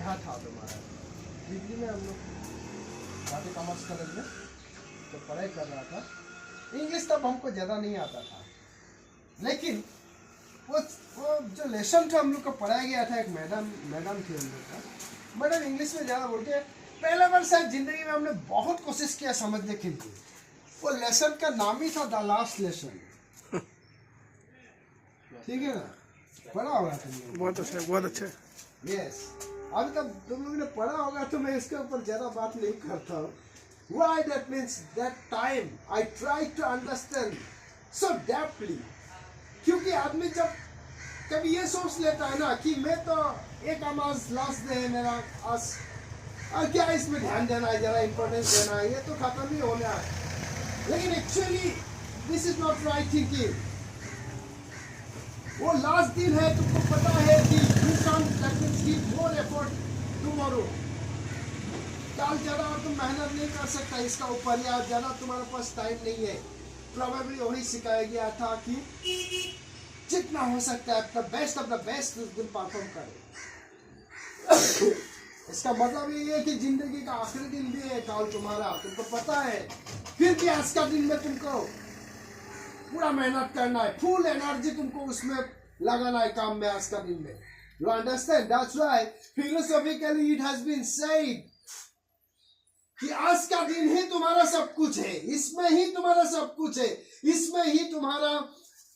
यहाँ था तुम्हारा दिल्ली में, हम लोग जाते कॉमर्स कॉलेज में तो पढ़ाई कर रहा था। इंग्लिश तब हमको ज़्यादा नहीं आता था, लेकिन वो जो लेसन था हम लोग को पढ़ाया गया था, एक मैडम थी हम लोग का। मैडम इंग्लिश में ज़्यादा बोलते हैं। पहले बार शायद जिंदगी में हमने बहुत कोशिश किया समझने के लिए। वो लेसन का नाम ही था द लास्ट लेसन। ठीक है ना, पढ़ा होगा तुमने? बहुत अच्छा, बहुत अच्छा। यस, अभी तक तुम लोगों ने पढ़ा होगा तो मैं इसके ऊपर ज़्यादा बात नहीं करता हूँ। Why that means that time I try to understand so deeply, क्योंकि आदमी जब कभी ये सोच लेता है ना कि मैं तो एक आज लास्ट डे है मेरा, आज और क्या इसमें ध्यान देना है, जरा इम्पोर्टेंस देना है, ये तो खत्म ही होना है। लेकिन actually this is not right thinking. वो लास्ट दिन है, तुमको पता है कि you can give more effort tomorrow. कल ज़्यादा तुम मेहनत नहीं कर सकता इसका ऊपर, या ज़्यादा तुम्हारे पास टाइम नहीं है। प्रोबेबली वही सिखाया गया था कि जितना हो सकता है the best of the best उस दिन परफॉर्म करो। इसका मतलब ये है कि जिंदगी का आखिरी दिन भी है कल तुम्हारा, तुमको पता है। फिर भी आज का दिन में तुमको पूरा मेहनत करना है, फुल एनर्जी तुमको उसमें लगाना है काम में आज का दिन में। You understand? That's why philosophically it has been said कि आज का दिन ही तुम्हारा सब कुछ है, इसमें ही तुम्हारा सब कुछ है, इसमें ही तुम्हारा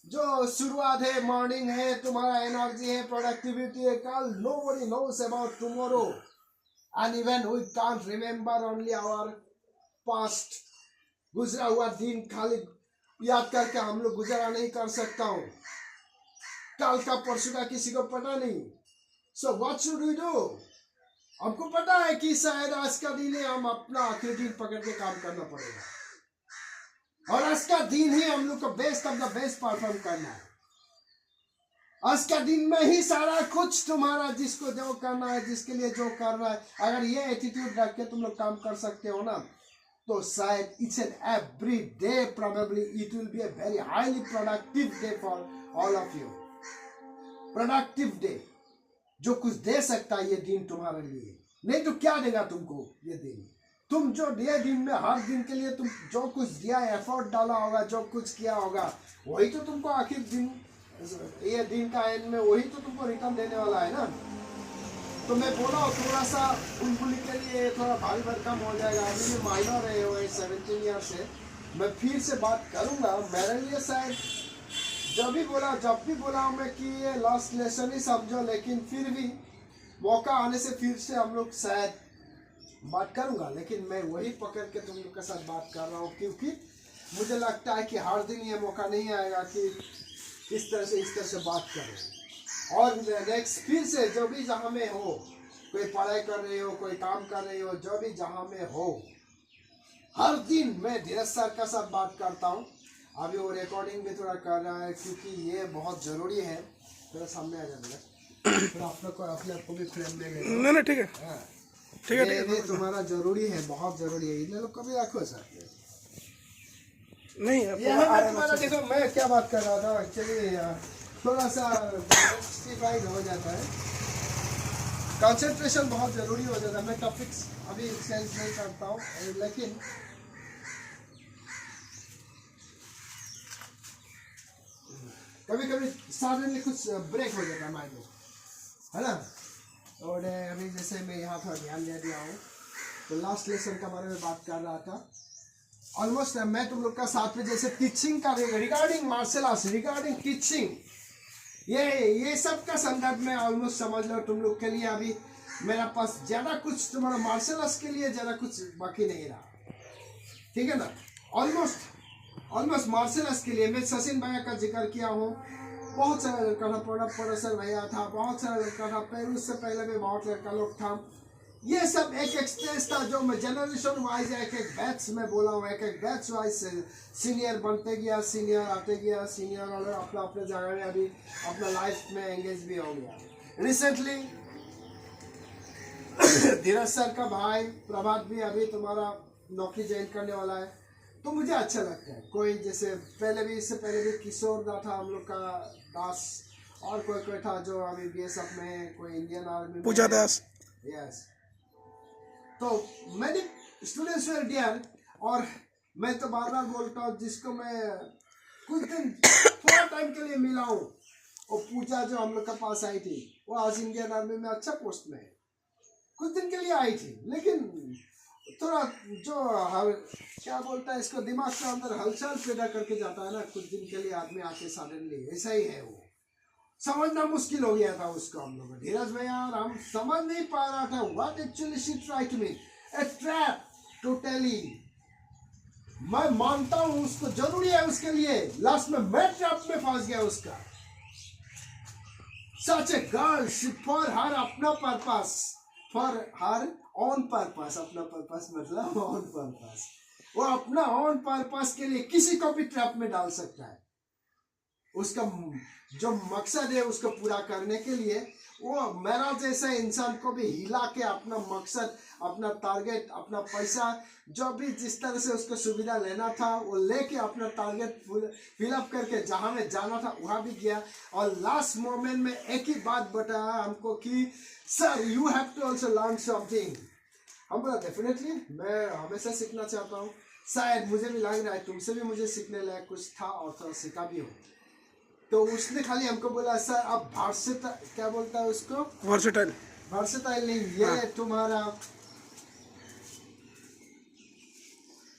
जो शुरुआत है, मॉर्निंग है, तुम्हारा एनर्जी है, प्रोडक्टिविटी है। कल nobody knows about tomorrow and even we can't remember only our past। गुजरा हुआ दिन खाली याद करके हम लोग गुजारा नहीं कर सकता हूँ। कल का परसों का किसी को पता नहीं। So what should we do? हमको पता है कि शायद आज का दिन है, हम अपना आखिरी दिन पकड़ के काम करना पड़ेगा, और आज का दिन ही हम लोग को best of the best perform करना है। आज का दिन में ही सारा कुछ तुम्हारा, जिसको जो करना है, जिसके लिए जो करना है, अगर ये एटीट्यूड रख के तुम लोग काम कर सकते हो ना, तो शायद it's an every day probably it will be a very highly productive day for all of you. Productive day, जो कुछ दे सकता है ये दिन तुम्हारे लिए। नहीं तो क्या देगा तुमको ये दिन? तुम जो ये दिन में हर दिन के लिए तुम जो कुछ दिया, एफर्ट डाला होगा, जो कुछ किया होगा, वही तो तुमको आखिर दिन, ये दिन का एंड में वही तो तुमको रिटर्न देने वाला है ना। तो मैं बोला थोड़ा सा बुलबुली के लिए थोड़ा भारी भरकम हो जाएगा। अभी भी माइनर है, वो 17 ईयर से। मैं फिर से बात करूँगा। मेरे लिए शायद जब भी बोला मैं कि ये लास्ट लेसन ही समझो, लेकिन फिर भी मौका आने से फिर से हम लोग शायद बात करूंगा। लेकिन मैं वही पकड़ के तुम लोग के साथ बात कर रहा हूँ, क्योंकि मुझे लगता है कि हर दिन ये मौका नहीं आएगा कि इस तरह से बात करें। और नेक्स्ट फिर से जो भी जहाँ में हो, कोई पढ़ाई कर रहे हो, कोई काम कर रहे हो, जो भी जहाँ में हो, हर दिन मैं धीरज सर के साथ बात करता हूँ। अभी वो रिकॉर्डिंग भी थोड़ा कर रहा है, क्योंकि ये बहुत ज़रूरी है। थोड़ा सामने आ जाएगा, फिर आप लोग को अपने आप को भी फ्रेम में ले। नहीं ठीक है, ठीक है, ये तुम्हारा जरूरी है, बहुत जरूरी है। इन लोग को भी रखो सर। नहीं तुम्हारा देखो, मैं क्या बात कर रहा था एक्चुअली, थोड़ा सा जस्टिफाइड हो जाता है, कंसंट्रेशन बहुत जरूरी हो जाता है। मैं टॉपिक्स अभी सेंस नहीं करता हूँ, लेकिन कभी कभी सडनली कुछ ब्रेक हो जाता है माइंड में, है ना। और अभी जैसे मैं यहाँ थोड़ा ध्यान दे दिया हूँ, तो लास्ट लेसन के बारे में बात कर रहा था। ऑलमोस्ट मैं तुम लोग का साथ में जैसे टीचिंग का regarding martial arts, regarding teaching, ये सब का संदर्भ में ऑलमोस्ट समझ लो तुम लोग के लिए अभी मेरा पास ज़्यादा कुछ तुम्हारा मार्शल आर्ट्स के लिए ज़्यादा कुछ बाकी नहीं रहा। ठीक है ना। ऑलमोस्ट मार्शल आर्ट्स के लिए मैं सचिन भैया का जिक्र किया हूँ। बहुत सारा लड़का था, प्रोड्यूसर भैया था, बहुत सारा लड़का था, फिर उससे पहले भी बहुत लड़का लोग था। ये सब एक स्टेज था जो मैं जनरेशन वाइज एक बैच में बोला हूँ, एक बैच वाइज सीनियर बनते गया, सीनियर आते गया, सीनियर और अपना अपने जगह में अभी अपना लाइफ में एंगेज भी हो गया। रिसेंटली धीरज सर का भाई प्रभात भी अभी तुम्हारा नौकरी ज्वाइन करने वाला है, तो मुझे अच्छा लगता है। कोई जैसे पहले भी, इससे पहले भी किशोर दा था हम लोग का, दास, और कोई था जो अभी BSF में है, कोई इंडियन आर्मी, पूजा दास, यस। तो मैंने स्टूडेंट्स वेर डियर, और मैं तो बार बार बोलता हूँ, जिसको मैं कुछ दिन थोड़ा टाइम के लिए मिला हूँ, और पूजा जो हम लोग का पास आई थी, वो आज इंडियन आर्मी में अच्छा पोस्ट में है। कुछ दिन के लिए आई थी, लेकिन थोड़ा जो क्या बोलता है इसको, दिमाग के अंदर हलचल पैदा करके जाता है ना, कुछ दिन के लिए आदमी आके सडनली, ऐसा ही है वो। समझना मुश्किल हो गया था उसको हम लोग, धीरज भैया और हम समझ नहीं पा रहा था what actually she try to mean a trap totally. मैं मानता हूं उसको जरूरी है उसके लिए, लास्ट में मैं ट्रैप में फंस गया उसका। सच ए गर्ल फॉर हर अपना purpose, for her on purpose, अपना पर्पस मतलब ऑन पर्पस, वो अपना ऑन पर्पस के लिए किसी को भी ट्रैप में डाल सकता है। उसका जो मकसद है उसको पूरा करने के लिए वो मेरा जैसा इंसान को भी हिला के अपना मकसद, अपना टारगेट, अपना पैसा, जो भी जिस तरह से उसको सुविधा लेना था वो लेके अपना टारगेट फिलअप करके जहां में जाना था वहां भी गया। और लास्ट मोमेंट में एक ही बात बताया हमको कि sir you have to also learn something. हम बोला डेफिनेटली, मैं हमेशा सीखना चाहता हूँ, शायद मुझे भी लग रहा है तुमसे भी मुझे सीखने लायक कुछ था और थोड़ा सीखा भी हो। तो उसने खाली हमको बोला सर आप वर्सेटाइल, क्या बोलता है उसको, वर्सेटाइल, वर्सेटाइल नहीं, ये तुम्हारा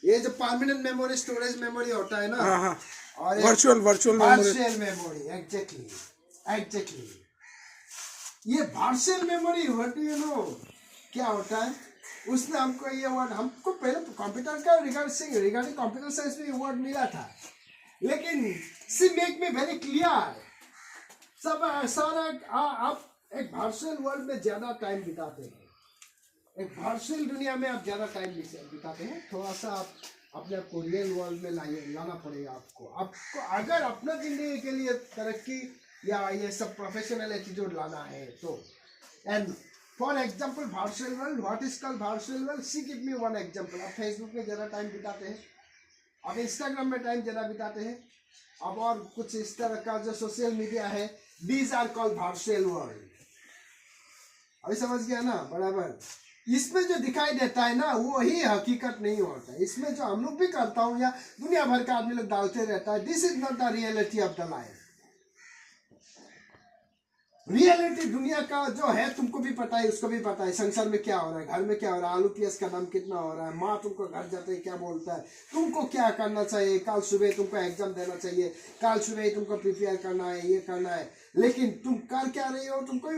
ये जो परमानेंट मेमोरी स्टोरेज मेमोरी होता है ना, और वर्चुअल मेमोरी, एग्जैक्टली ये virtual memory, what you know क्या होता है। उसने हमको ये वर्ड, हमको पहले कंप्यूटर का रिगार्डिंग कंप्यूटर साइंस में ये वर्ड मिला था, लेकिन सी मेक मी वेरी क्लियर, सब सारा आप एक वर्चुअल वर्ल्ड में ज्यादा टाइम बिताते हैं, एक वर्चुअल दुनिया में आप ज्यादा टाइम बिताते हैं, थोड़ा सा आप अपने को रियल वर्ल्ड में लाना पड़ेगा आपको अगर अपना जिंदगी के लिए तरक्की या ये सब प्रोफेशनल एटीट्यूड लाना है तो। And for example virtual world, what is called virtual world, see give me one example. आप फेसबुक में ज्यादा टाइम बिताते हैं, आप इंस्टाग्राम में टाइम ज्यादा बिताते हैं, अब और कुछ इस तरह का जो सोशल मीडिया है, these are called virtual world. अभी समझ गया ना बराबर। इसमें जो दिखाई देता है ना वो ही हकीकत नहीं होता है, इसमें जो हम लोग भी करता हूँ या दुनिया भर का आदमी लोग डालते रहता है, this is not the reality of the life. Reality दुनिया का जो है तुमको भी पता है, उसको भी पता है, संसार में क्या हो रहा है, घर में क्या हो रहा है, आलू प्याज का दाम कितना हो रहा है, माँ तुमको घर जाते ही क्या बोलता है, तुमको क्या करना चाहिए, कल सुबह तुमको एग्जाम देना चाहिए, कल सुबह तुमको प्रिपेयर करना है, ये करना है, लेकिन तुम कर क्या रही हो, तुमको भी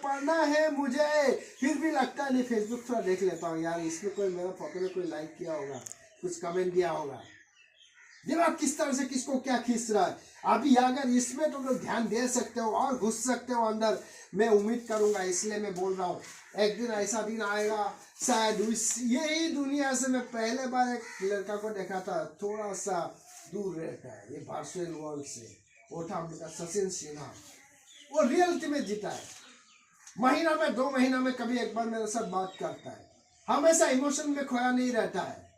पढ़ना है मुझे, फिर भी लगता है नहीं फेसबुक थोड़ा देख लेता हूँ यार, इसमें कोई मेरा फोटो में कोई लाइक किया होगा, कुछ कमेंट दिया होगा, दिमाग किस तरह से किसको क्या खींच रहा है। अभी अगर इसमें तुम लोग ध्यान दे सकते हो और घुस सकते हो अंदर, मैं उम्मीद करूंगा, इसलिए मैं बोल रहा हूँ एक दिन ऐसा दिन आएगा शायद यही दुनिया से मैं पहले बार एक लड़का को देखा था, थोड़ा सा दूर रहता है ये वर्चुअल वर्ल्ड से, वो था हम लोग का सचिन सिन्हा, वो रियलिटी में जीता है, महीना में 2 महीना में कभी एक बार मेरे साथ बात करता है, हमेशा इमोशन में खोया नहीं रहता है,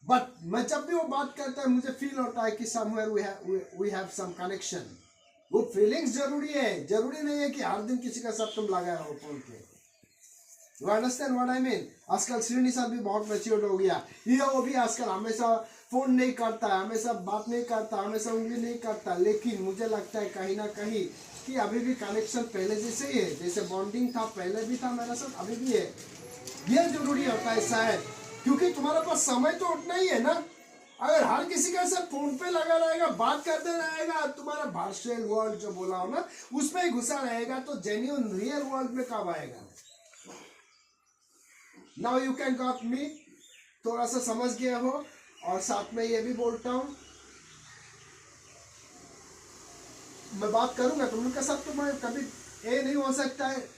बट मैं जब भी वो बात करता है मुझे फील होता है कि somewhere we have some connection. वो फीलिंग्स जरूरी है, जरूरी नहीं है कि हर दिन किसी का साथ तुम लगा रहो फोन पे। You understand what I mean. आजकल श्रीनी सर भी बहुत मैच्योर्ड हो गया, ये वो भी आजकल हमेशा फोन नहीं करता है, हमेशा बात नहीं करता, हमेशा उंगली नहीं करता, लेकिन मुझे लगता है कहीं ना कहीं कि अभी भी कनेक्शन पहले जैसे ही है, जैसे बॉन्डिंग था पहले भी था मेरा साथ, अभी भी है। ये जरूरी होता है शायद, क्योंकि तुम्हारे पास समय तो उतना ही है ना। अगर हर किसी का साथ फोन पे लगा रहेगा, बात करते रहेगा, तुम्हारा वर्चुअल वर्ल्ड जो बोला हो ना उसमें ही घुसा रहेगा, तो जेन्युइन रियल वर्ल्ड में कब आएगा। Now you can got me, थोड़ा सा समझ गए हो। और साथ में ये भी बोलता हूं, मैं बात करूंगा तुम लोग के साथ, तो मैं कभी ये नहीं हो सकता है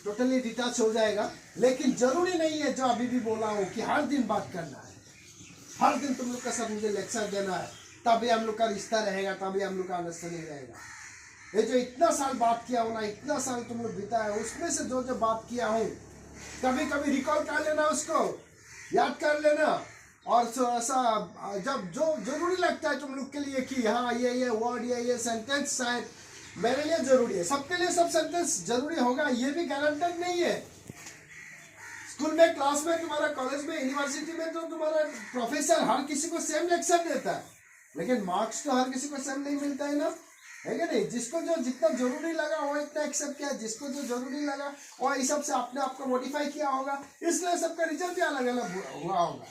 टोटली डिटैच हो जाएगा, लेकिन जरूरी नहीं है जो अभी भी बोला हूं कि हर दिन बात करना है, हर दिन तुम लोग के साथ मुझे लेक्चर देना है, तभी हम लोग का रिश्ता रहेगा, तभी हम लोग का अंडरस्टैंडिंग रहेगा। ये जो इतना साल बात किया हो ना, इतना साल तुम लोग बिताया, उसमें से जो जो बात किया हूँ कभी कभी रिकॉल कर लेना, उसको याद कर लेना, और थोड़ा सा जब जो जरूरी लगता है तुम लोग के लिए कि हाँ ये वर्ड ये सेंटेंस शायद मेरे लिए जरूरी है। सबके लिए सब सेंटेंस जरूरी होगा ये भी गारंटेड नहीं है। स्कूल में, क्लास में, तुम्हारा कॉलेज में, यूनिवर्सिटी में तो तुम्हारा प्रोफेसर हर किसी को सेम लेक्चर देता है, लेकिन मार्क्स तो हर किसी को सेम नहीं मिलता है ना, है कि नहीं। जिसको जो जितना जरूरी लगा वो इतना एक्सेप्ट किया, जिसको जो जरूरी लगा और इस सब से अपने आप को मॉडिफाई किया होगा, इसलिए सबका रिजल्ट भी अलग अलग हुआ होगा,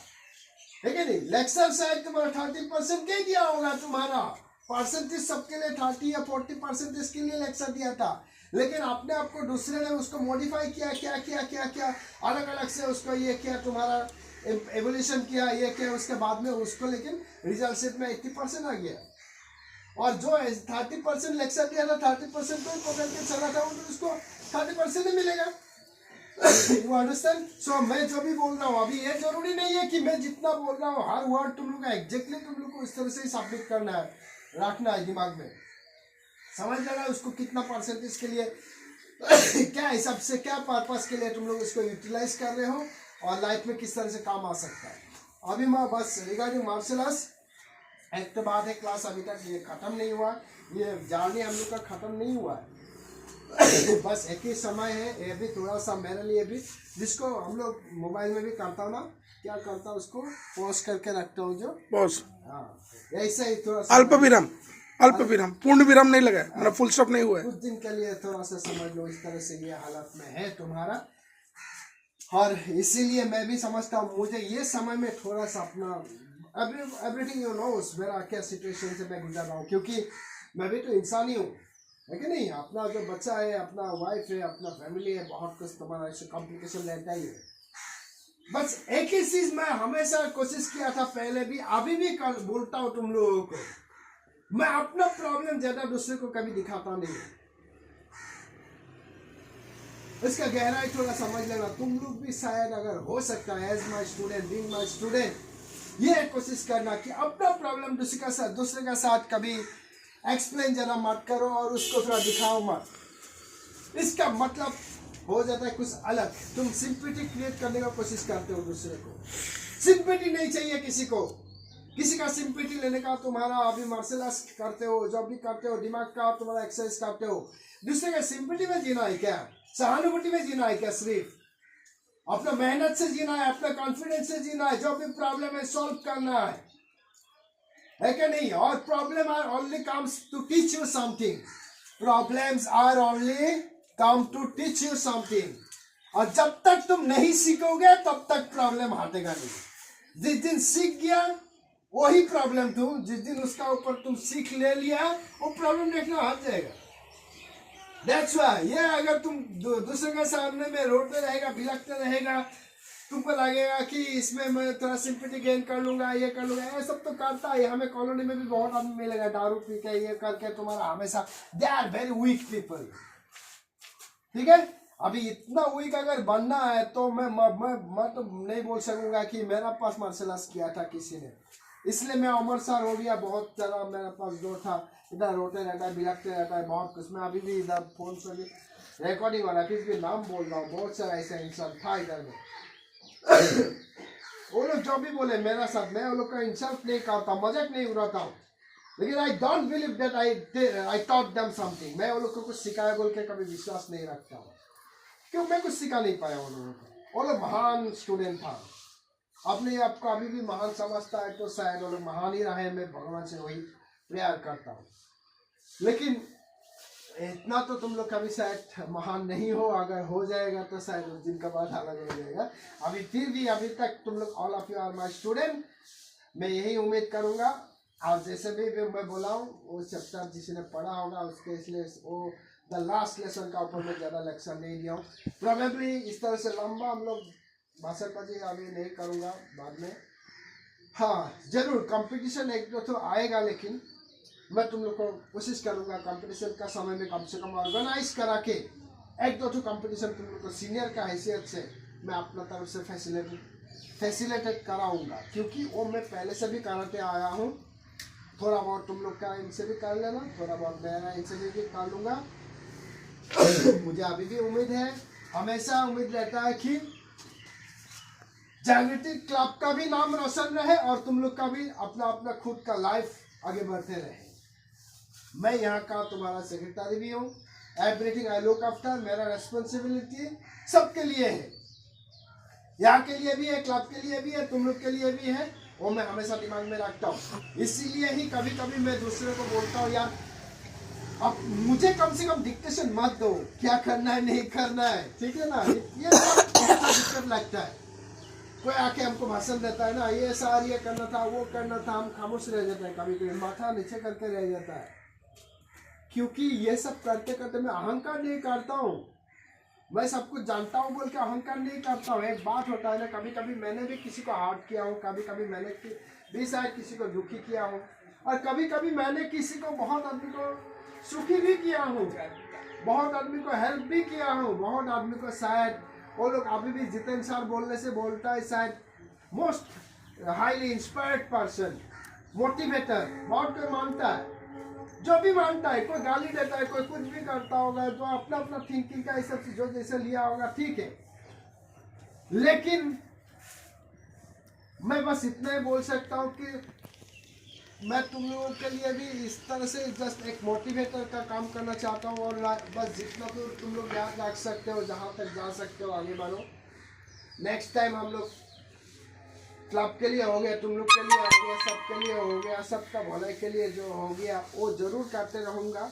है कि नहीं। लेक्चर शायद तुम्हारा 30% के दिया होगा, तुम्हारा परसेंटेज सबके लिए 30 या 40% के लिए लेक्चर दिया था, लेकिन अपने आप को दूसरे ने उसको मॉडिफाई किया, क्या किया क्या क्या अलग अलग से उसको ये किया, तुम्हारा एवोल्यूशन किया, ये किया, उसके बाद में उसको लेकिन रिजल्ट शीट में 80% आ गया। और जो 30% लेक्चर दिया था 30% को पकड़ के चला था तो उसको 30% ही मिलेगा। You understand. सो मैं जो भी बोल रहा हूँ अभी ये जरूरी नहीं है कि मैं जितना बोल रहा हूँ हर वर्ड तुम लोग का एग्जैक्टली तुम लोग को इस तरह से ही सबमिट करना है, रखना है दिमाग में, समझ लेना उसको कितना परसेंटेज के लिए क्या हिसाब से क्या पर्पस के लिए तुम लोग इसको यूटिलाइज कर रहे हो और लाइफ में किस तरह से काम आ सकता है। अभी मैं बस रिगार्डिंग मार्शल आर्ट्स एक तो बात है, क्लास अभी तक ये खत्म नहीं हुआ, ये जर्नी हम लोग का खत्म नहीं हुआ है। बस एक ही समय है, ये भी थोड़ा सा मेरे लिए भी, जिसको हम लोग मोबाइल में भी करता हूँ ना, क्या करता हूँ उसको पॉज करके रखता हूँ, जो पॉज, हाँ ऐसे ही थोड़ा सा अल्प विराम, पूर्ण विराम नहीं लगा, मतलब फुल स्टॉप नहीं हुआ है, कुछ दिन के लिए थोड़ा सा समझ लो इस तरह से ये हालत में है तुम्हारा। और इसीलिए मैं भी समझता हूँ मुझे ये समय में थोड़ा सा अपना एवरीथिंग यू नोस मेरा क्या सिचुएशन से मैं गुजर रहा हूँ, क्योंकि मैं भी तो इंसान ही हूँ, है कि नहीं। अपना जो बच्चा है, अपना वाइफ है, अपना फैमिली है, बहुत कुछ तुम्हारा ऐसे कॉम्प्लिकेशन रहता ही है। बस एक ही चीज मैं हमेशा कोशिश किया था पहले भी, अभी भी बोलता हूँ तुम लोगों को, मैं अपना प्रॉब्लम ज्यादा दूसरे को कभी दिखाता नहीं। इसका गहराई थोड़ा समझ लेना तुम लोग भी, शायद अगर हो सकता है as my student, being my student, ये कोशिश करना कि अपना प्रॉब्लम दूसरे का साथ कभी एक्सप्लेन जरा मत करो और उसको थोड़ा दिखाओ मत। इसका मतलब हो जाता है कुछ अलग, तुम सिंपैथी क्रिएट करने का कोशिश करते हो दूसरे को। सिंपैथी नहीं चाहिए किसी को, किसी का सिंपैथी लेने का तुम्हारा अभी मार्शल आर्ट्स करते हो, जॉब भी करते हो, दिमाग का तुम्हारा एक्सरसाइज करते हो, दूसरे का सिंपैथी में जीना है क्या, सहानुभूति में जीना है क्या, सिर्फ अपना मेहनत से जीना है, अपना कॉन्फिडेंस से जीना है, जो भी प्रॉब्लम है सॉल्व करना है क्या नहीं। और problem are only comes to teach you something, problems are only come to teach you something, और जब तक तुम नहीं सीखोगे तब तक प्रॉब्लम हटेगा नहीं। जिस दिन सीख गया वही प्रॉब्लम तुम, जिस दिन उसका ऊपर तुम सीख ले लिया वो प्रॉब्लम देखना हट जाएगा। That's why ये अगर तुम दूसरे के सामने में रोते रहेगा, भिलकते रहेगा, तुमको लगेगा कि इसमें मैं थोड़ा सिंपैथी गेन कर लूंगा, ये कर लूंगा, ये सब तो करता है। हमें कॉलोनी में भी बहुत आदमी मिलेगा दारू पी के ये करके तुम्हारा हमेशा, they are very weak people, ठीक है। अभी इतना वीक अगर बनना है तो मैं तो नहीं बोल सकूंगा कि मेरा पास मार्शल आर्ट्स किया था किसी ने, इसलिए मैं अमर सर हो गया, बहुत ज़्यादा मेरे पास जो था, इधर रोते रहता है, बिलकते रहता है बहुत कुछ। मैं अभी भी इधर फोन पर भी रिकॉर्डिंग वाला फिर भी नाम बोल रहा हूँ, बहुत सारा ऐसा इंसान था इधर में। वो लोग जो भी बोले मेरा साथ, मैं वो लोग का इंसल्ट नहीं करता, मजाक नहीं उड़ाता हूँ, लेकिन I don't believe that I taught them something. मैं वो लोग को कुछ सिखाया बोल के कभी विश्वास नहीं रखता हूँ, क्यों मैं कुछ सिखा नहीं पाया वो लोगों को। वो लोग महान स्टूडेंट था, अपने आपको अभी भी महान समझता है तो शायद वो लोग महान ही रहे, मैं भगवान से वही प्यार करता हूँ। लेकिन इतना तो तुम लोग कभी शायद महान नहीं हो, अगर हो जाएगा तो शायद उस दिन का बाद अलग हो जाएगा। अभी फिर भी अभी तक तुम लोग all of you are my student, मैं यही उम्मीद करूँगा। और जैसे भी मैं बोला हूँ वो चैप्टर जिसने पढ़ा होगा उसके, इसलिए वो द लास्ट लेसन का ऊपर मैं ज़्यादा लेक्चर नहीं दिया हूँ। प्रोबेबली इस तरह से लंबा हम लोग भाषणबाजी अभी नहीं करूँगा बाद में। हाँ जरूर कंपटीशन एक दो तो आएगा, लेकिन मैं तुम लोग को कोशिश करूँगा कंपटीशन का समय में कम से कम ऑर्गेनाइज करा के एक दो तो कंपटीशन तुम लोग को सीनियर का हैसियत से मैं अपना तरफ से फैसिलिटेट कराऊँगा, क्योंकि वो मैं पहले से भी कराते आया हूँ। थोड़ा बहुत तुम लोग का इनसे भी कर लेना, थोड़ा बहुत मेरा इनसे भी कर लूँगा। मुझे अभी भी उम्मीद है, हमेशा उम्मीद रहता है कि जागृति क्लब का भी नाम रोशन रहे और तुम लोग का भी अपना अपना खुद का लाइफ आगे बढ़ते रहे। मैं यहाँ का तुम्हारा सेक्रेटरी भी हूँ। एवरीथिंग आई लुक आफ्टर, मेरा रेस्पॉन्सिबिलिटी सबके लिए है, यहाँ के लिए भी है, क्लब के लिए भी है, तुम लोग के लिए भी है, वो मैं हमेशा दिमाग में रखता हूँ। इसीलिए ही कभी कभी मैं दूसरे को बोलता हूँ यार अब मुझे कम से कम डिक्टेशन मत दो, क्या करना है नहीं करना है, ठीक है ना। ये सब दिक्कत लगता है। कोई आके हमको भाषण देता है ना, ये सार ये करना था वो करना था, हम खामोश रह जाते हैं, कभी कभी माथा नीचे करके रह जाता है। क्योंकि ये सब करते करते मैं अहंकार नहीं करता हूँ, मैं सब कुछ जानता हूँ बोल के अहंकार नहीं करता हूँ। एक बात होता है ना, कभी कभी मैंने भी किसी को हर्ट किया हूँ, कभी कभी मैंने भी शायद किसी को दुखी किया हूँ, और कभी कभी मैंने किसी को बहुत आदमी को सुखी भी किया हूँ, बहुत आदमी को हेल्प भी किया हूँ, बहुत आदमी को शायद वो लोग अभी भी जितेंद्र सर बोलने से बोलता है शायद most highly inspired person, motivator, बहुत कोई मानता है, जो भी मानता है, कोई गाली देता है, कोई कुछ भी करता होगा, जो अपना अपना थिंकिंग का ये सब चीजों जैसे लिया होगा, ठीक है। लेकिन मैं बस इतना ही बोल सकता हूँ कि मैं तुम लोगों के लिए भी इस तरह से जस्ट एक मोटिवेटर का काम करना चाहता हूँ, और बस जितना दूर तुम लोग याद रख सकते हो, जहाँ तक जा सकते हो आगे बढ़ो। नेक्स्ट टाइम हम लोग क्लब के लिए हो गया, तुम लोग के लिए हो गया, सबके लिए हो गया, सबका भलाई के लिए जो हो गया वो जरूर करते रहूँगा।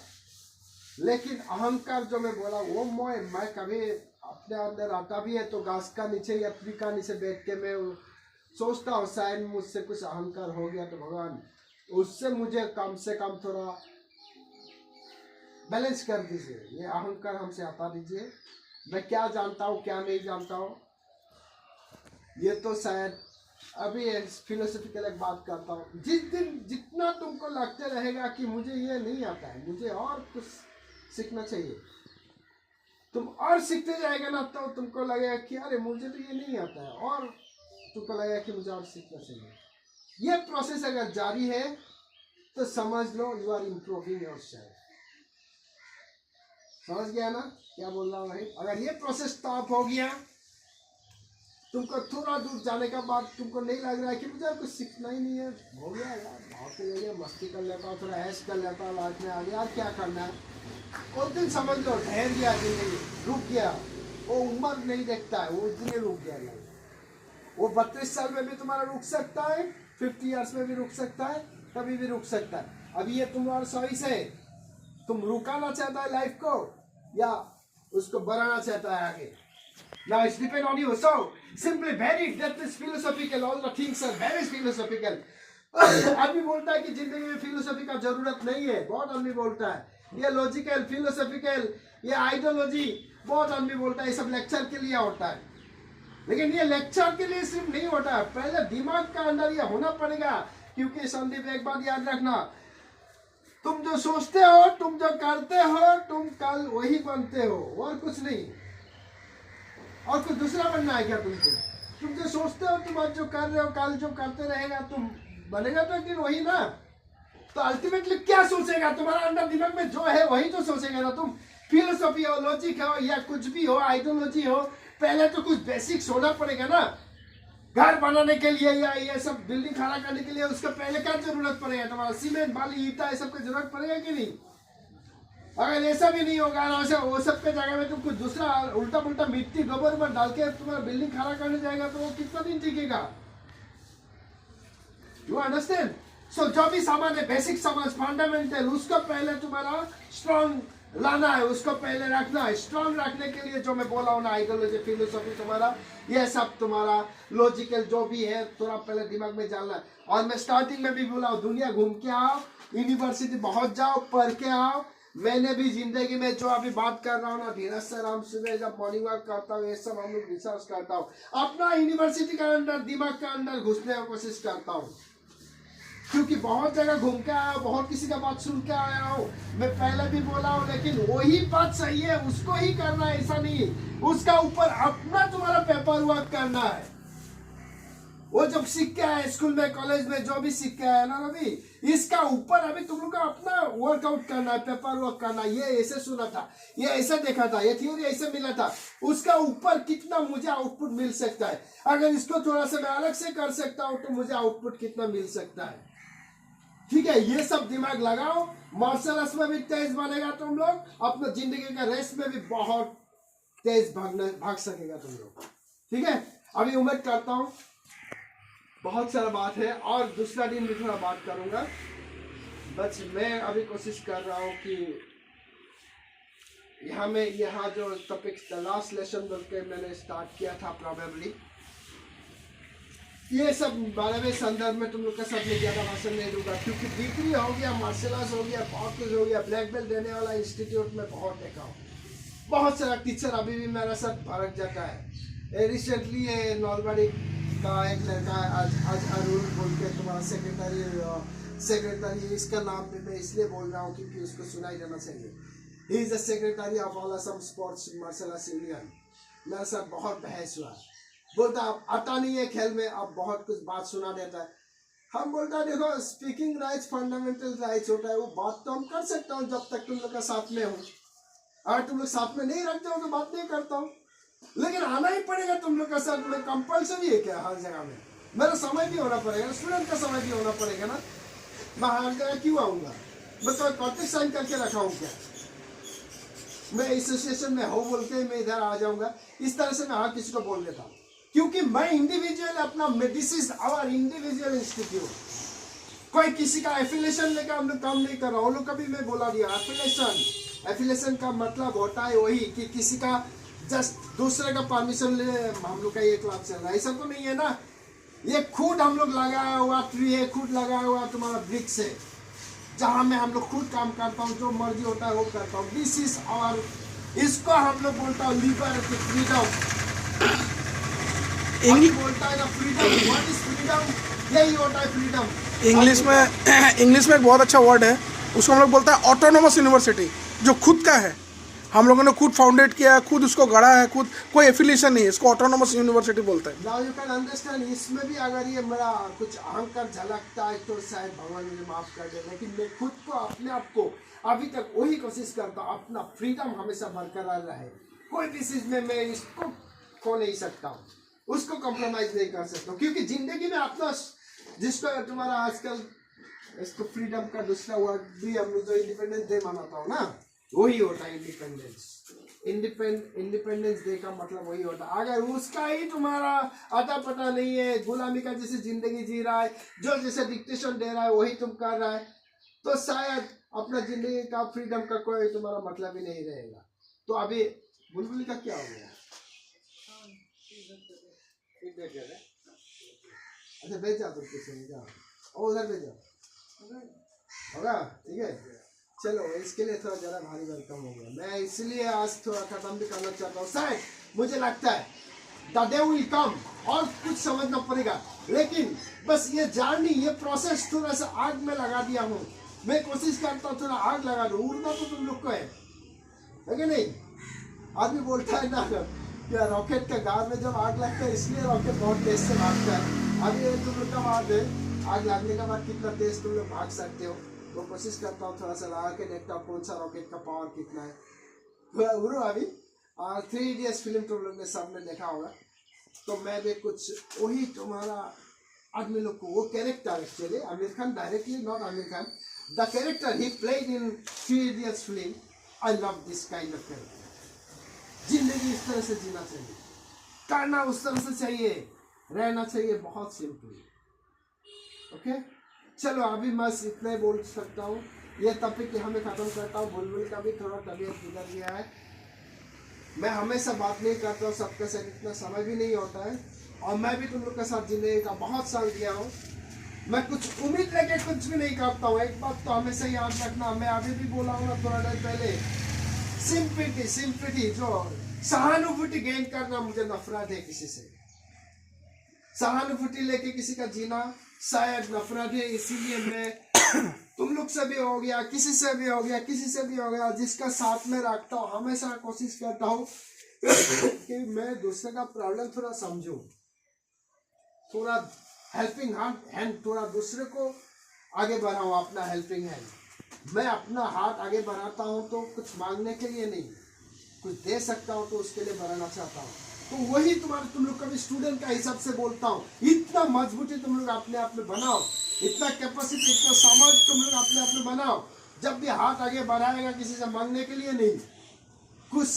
लेकिन अहंकार जो मैं बोला वो मैं कभी अपने अंदर आता भी है तो घास का नीचे या ट्री का नीचे बैठ के मैं सोचता हूँ शायद मुझसे कुछ अहंकार हो गया तो भगवान उससे मुझे कम से कम थोड़ा बैलेंस कर दीजिए, ये अहंकार हमसे हटा दीजिए। मैं क्या जानता हूँ क्या नहीं जानता हूँ ये तो शायद अभी फिलोसफिकल एक बात करता हूँ। जिस दिन जितना तुमको लगते रहेगा कि मुझे ये नहीं आता है, मुझे और कुछ सीखना चाहिए, तुम और सीखते जाएगा ना तो तुमको लगेगा कि अरे मुझे तो ये नहीं आता है, और तुमको लगेगा कि मुझे और सीखना चाहिए। ये प्रोसेस अगर जारी है तो समझ लो यू आर इम्प्रूविंग योरसेल्फ। समझ गया ना क्या बोल रहा हूँ भाई? अगर ये प्रोसेस स्टॉप हो गया, तुमको थोड़ा दूर जाने का बाद तुमको नहीं लग रहा है कि मुझे कुछ सीखना ही नहीं है, हो गया यार बहुत हो गया, मस्ती कर लेता हूँ, थोड़ा ऐश कर लेता हूँ लाइफ में, आगे यार क्या करना है, उस दिन समझ लो ठहर गया, जिंदगी रुक गया। वो उम्र नहीं देखता है, वो उस दिन रुक गया। वो 32 साल में भी तुम्हारा रुक सकता है, 50 ईयर्स में भी रुक सकता है, कभी भी रुक सकता है। अभी ये तुम्हारा चॉइस है, तुम रुकाना चाहता है लाइफ को या उसको बढ़ाना चाहता है आगे। Now it's depend on you. So simply very that is philosophical. All the things are very philosophical. आदमी बोलता है कि जिंदगी में फिलोसफी का जरूरत नहीं है, बहुत आदमी बोलता है ये लॉजिकल फिलोसफिकल ये आइडियोलॉजी, बहुत आदमी बोलता है ये सब लेक्चर के लिए होता है। लेकिन ये लेक्चर के लिए सिर्फ नहीं होता है, पहले दिमाग का अंदर ये होना पड़ेगा। क्योंकि संदीप एक बात याद रखना, तुम जो सोचते हो, तुम जो करते हो, तुम कल वही बनते हो, और कुछ नहीं। और कुछ दूसरा बनना है क्या तुमको? तुम जो सोचते हो, तुम आज जो कर रहे हो, कल जो करते रहेगा, तुम बनेगा तो एक दिन वही ना। तो अल्टीमेटली क्या सोचेगा तुम्हारा अंदर दिमाग में जो है वही तो सोचेगा ना तुम। फिलोसफी हो, लॉजिक हो, या कुछ भी हो, आइडियोलॉजी हो, पहले तो कुछ बेसिक्स होना पड़ेगा ना। घर बनाने के लिए या ये सब बिल्डिंग खड़ा करने के लिए उसका पहले क्या जरूरत पड़ेगा? तुम्हारा सीमेंट, बाली, ईटा, ये सब की जरूरत पड़ेगा कि नहीं? अगर ऐसा भी नहीं होगा ना, वो सब के जगह में तुम कुछ दूसरा उल्टा पुल्टा मिट्टी गोबर में डाल के तुम्हारा बिल्डिंग खड़ा करने जाएगा तो वो कितना दिन टिकेगा? You understand? सो जो भी सामान है, बेसिक सामान, फंडामेंटल, उसको पहले तुम्हारा स्ट्रॉन्ग लाना है, उसको पहले रखना है। स्ट्रॉन्ग रखने के लिए जो मैं बोला हूँ ना, आइडियोलॉजी, फिलोसफी, तुम्हारा ये सब तुम्हारा लॉजिकल जो भी है थोड़ा पहले दिमाग में डालना है। और मैं स्टार्टिंग में भी बोला हूँ, दुनिया घूम के आओ, यूनिवर्सिटी बहुत जाओ, पढ़ के आओ। मैंने भी जिंदगी में जो अभी बात कर रहा हूँ ना, धीरज से आराम से जब मॉर्निंग वॉक करता हूँ, ये सब हम लोग रिसर्च करता हूँ, अपना यूनिवर्सिटी का अंदर, दिमाग का अंदर घुसने की कोशिश करता हूँ। क्योंकि बहुत जगह घूम के आया हूँ, बहुत किसी का बात सुन के आया हूँ, मैं पहले भी बोला हूँ, लेकिन वही बात सही है, उसको ही करना है ऐसा नहीं, उसका ऊपर अपना तुम्हारा पेपर वर्क करना है। वो जब सीख के आया स्कूल में, कॉलेज में, जो भी सीख के आया ना अभी, इसका ऊपर अभी तुम लोग का अपना वर्कआउट करना है, पेपर वर्क करना है। ये ऐसे सुना था, ये ऐसे देखा था, ये थ्योरी ऐसे मिला था, उसका ऊपर कितना मुझे आउटपुट मिल सकता है। अगर इसको थोड़ा सा मैं अलग से कर सकता हूँ तो मुझे आउटपुट कितना मिल सकता है। ठीक है, ये सब दिमाग लगाओ, मार्शल आर्ट्स में भी तेज बनेगा तुम लोग, अपना जिंदगी का रेस में भी बहुत तेज भाग सकेगा तुम लोग। ठीक है, अभी उम्मीद करता हूँ बहुत सारा बात है और दूसरा दिन भी थोड़ा बात करूंगा, बस मैं अभी कोशिश कर रहा हूँ कि यहाँ जो टॉपिक द लास्ट लेसन बोल के मैंने स्टार्ट किया था, प्रोबेबली ये सब बारे में संदर्भ में तुम लोग के साथ में ज्यादा भाषण नहीं दूंगा, क्योंकि डिग्री हो गया, मार्शल आर्ट्स हो गया, बहुत कुछ हो गया, ब्लैक बेल्ट देने वाला इंस्टीट्यूट में बहुत देखा हूँ, बहुत सारा टीचर अभी भी मेरे साथ भड़क जाता है। रिसेंटली ये नॉलबाड़ी का एक लड़का आज अरुण बोल के तुम्हारा सेक्रेटरी, इसका नाम भी मैं इसलिए बोल रहा हूँ क्योंकि उसको सुनाई देना चाहिए। He is the secretary of all Assam sports martial arts union. मेरे साथ बहुत बहस हुआ, बोलता आप आता नहीं है खेल में, आप बहुत कुछ बात सुना देता है। हम बोलता है देखो स्पीकिंग राइट्स फंडामेंटल राइट्स होता है, वो बात तो हम कर सकता हूँ जब तक तुम लोग का साथ में हूँ, अगर तुम लोग साथ में नहीं रखते हो तो बात नहीं करता हूँ, लेकिन आना ही पड़ेगा तुम लोग का साथ में, कंपल्सरी है क्या? हर जगह में मेरा समय भी होना पड़ेगा, स्टूडेंट का समय भी होना पड़ेगा ना, मैं हर जगह क्यों आऊँगा? मैं तो कॉन्ट्रैक्ट साइन करके रखा हूँ क्या? मैं एसोसिएशन में हो बोल के मैं इधर आ जाऊंगा? इस तरह से मैं हर किसी को बोल देता हूँ, क्योंकि मैं इंडिविजुअल अपना, this is our individual institute, कोई किसी का एफिलिएशन लेकर हम लोग काम नहीं कर रहा। वो लोग कभी मैं बोला दिया एफिलिएशन का मतलब होता है वही कि किसी का जस्ट दूसरे का परमिशन ले हम लोग का ये क्लास चल रहा है, ऐसा तो नहीं है ना। ये खुद हम लोग लगाया हुआ ट्री है, खुद लगाया हुआ तुम्हारा ब्रिक्स है, जहाँ में हम लोग खुद काम करता हूँ, जो मर्जी होता है वो करता हूँ। दिस इज आवर, इसको हम लोग बोलता हूँ लिबर्टी, फ्रीडम। बोलता है ना फ्रीडम, व्हाट इज फ्रीडम? यही होता है फ्रीडम। इंग्लिश में एक बहुत अच्छा वर्ड है, उसको हम लोग बोलता है ऑटोनोमस यूनिवर्सिटी, जो खुद का है, हम लोगों ने खुद फाउंडेट किया है, खुद उसको गढ़ा है, खुद कोई एफिलिएशन नहीं है, इसको ऑटोनोमस यूनिवर्सिटी बोलते हैं। नाउ यू कैन अंडरस्टैंड, इसमें भी अगर ये मेरा कुछ अहंकार झलकता है तो शायद भगवान मुझे माफ कर दे, लेकिन मैं खुद को, अपने आप को अभी तक वही कोशिश करता हूँ, अपना फ्रीडम हमेशा बरकरार रहे। कोई भी चीज में मैं इसको खो नहीं सकता हूँ, उसको कॉम्प्रोमाइज नहीं कर सकता हूँ, क्योंकि जिंदगी में अपना, जिसको तुम्हारा आजकल इसको फ्रीडम का दूसरा वर्ड भी हम लोग जो इंडिपेंडेंस डे मनाता हूँ ना, वही होता है इंडिपेंडेंस। इंडिपेंडेंस डे का मतलब वही होता है। अगर उसका ही तुम्हारा अता पता नहीं है, गुलामी का जैसे जिंदगी जी रहा है, जो जैसे डिक्टेशन दे रहा है वही तुम कर रहा है, तो शायद अपना जिंदगी का फ्रीडम का कोई तुम्हारा मतलब ही नहीं रहेगा। तो अभी बुलबुल का क्या हो गया? अच्छा भेज जाओ, तुम कुछ नहीं जाओ, उधर भेज जाओ, होगा ठीक है। चलो इसके लिए थोड़ा ज़रा भारी भरकम हो गया, मैं इसलिए आज थोड़ा खत्म भी करना चाहता हूँ। शायद मुझे लगता है द डे विल कम, और कुछ समझना पड़ेगा, लेकिन बस ये जर्नी, ये प्रोसेस थोड़ा सा आग में लगा दिया हूँ। मैं कोशिश करता हूँ थोड़ा आग लगा दूँ, उड़ना तो तुम लोग को है कि नहीं? आदमी बोलता है ना क्या रॉकेट के गार में जब आग लगता है इसलिए रॉकेट बहुत तेज से भागता है। अभी तुम लोग का बात है, आग लगने के बाद कितना तेज तुम लोग भाग सकते हो, वो कोशिश करता हूँ थोड़ा सा लगा के देखता हूँ कौन सा रॉकेट का पावर कितना है। गुरु अभी 3 इडियट्स फिल्म तुम लोग ने सबने देखा होगा, तो मैं भी कुछ वही तुम्हारा आदमी लोग को, वो character actually Aamir Khan directly, not Aamir Khan, the character he played in 3 idiots film, I love this kind of character. जिंदगी इस तरह से जीना चाहिए, करना उस तरह से चाहिए, रहना चाहिए बहुत सिंपली। ओके चलो अभी मैं इतना ही बोल सकता हूँ, ये टॉपिक हमें ख़त्म करता हूँ। बुलबुल का भी थोड़ा तबीयत बिगड़ गया है, मैं हमेशा बात नहीं करता हूँ, सबके साथ इतना समय भी नहीं होता है, और मैं भी तुम लोग के साथ जिंदगी का बहुत साल दिया हूँ, मैं कुछ उम्मीद लेके कुछ भी नहीं करता हूँ। एक बात तो हमेशा याद रखना, मैं अभी भी बोला हूँ ना थोड़ा देर पहले, सिंपैथी जो सहानुभूति गेन करना, मुझे नफरत है किसी से। सहानुभूति लेके किसी का जीना शायद नफरत है, इसीलिए मैं तुम लोग से भी हो गया, किसी से भी हो गया, किसी से भी हो गया, जिसका साथ में रखता हूँ, हमेशा कोशिश करता हूँ कि मैं दूसरे का प्रॉब्लम थोड़ा समझूं, थोड़ा हेल्पिंग हैंड, थोड़ा दूसरे को आगे बढ़ाऊं, अपना हेल्पिंग हैंड। मैं अपना हाथ आगे बढ़ाता हूं तो कुछ मांगने के लिए नहीं, कुछ दे सकता हूं तो उसके लिए बढ़ाना चाहता हूं। तो वही तुम लोग का भी स्टूडेंट का हिसाब से बोलता हूं, इतना मजबूती तुम लोग अपने आप में बनाओ इतना कैपेसिटी, इतना सामर्थ्य तुम लोग अपने अपने बनाओ। जब भी हाथ आगे बढ़ाएगा किसी से मांगने के लिए नहीं, कुछ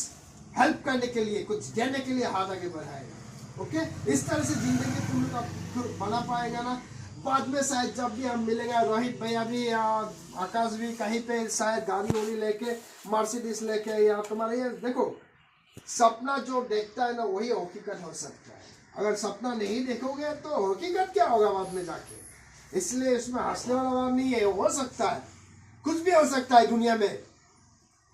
हेल्प करने के लिए, कुछ देने के लिए हाथ आगे बढ़ाएगा। ओके, इस तरह से जिंदगी तुम लोग बना पाएगा ना। बाद में शायद जब भी हम मिलेंगे, रोहित भैया भी या आकाश भी कहीं पे शायद गाड़ी वाड़ी लेके, मर्सिडीज लेके, या तुम्हारे ये देखो, सपना जो देखता है ना वही हकीकत हो सकता है। अगर सपना नहीं देखोगे तो हकीकत क्या होगा बाद में जाके। इसलिए इसमें हंसने वाला बात नहीं है, हो सकता है, कुछ भी हो सकता है दुनिया में।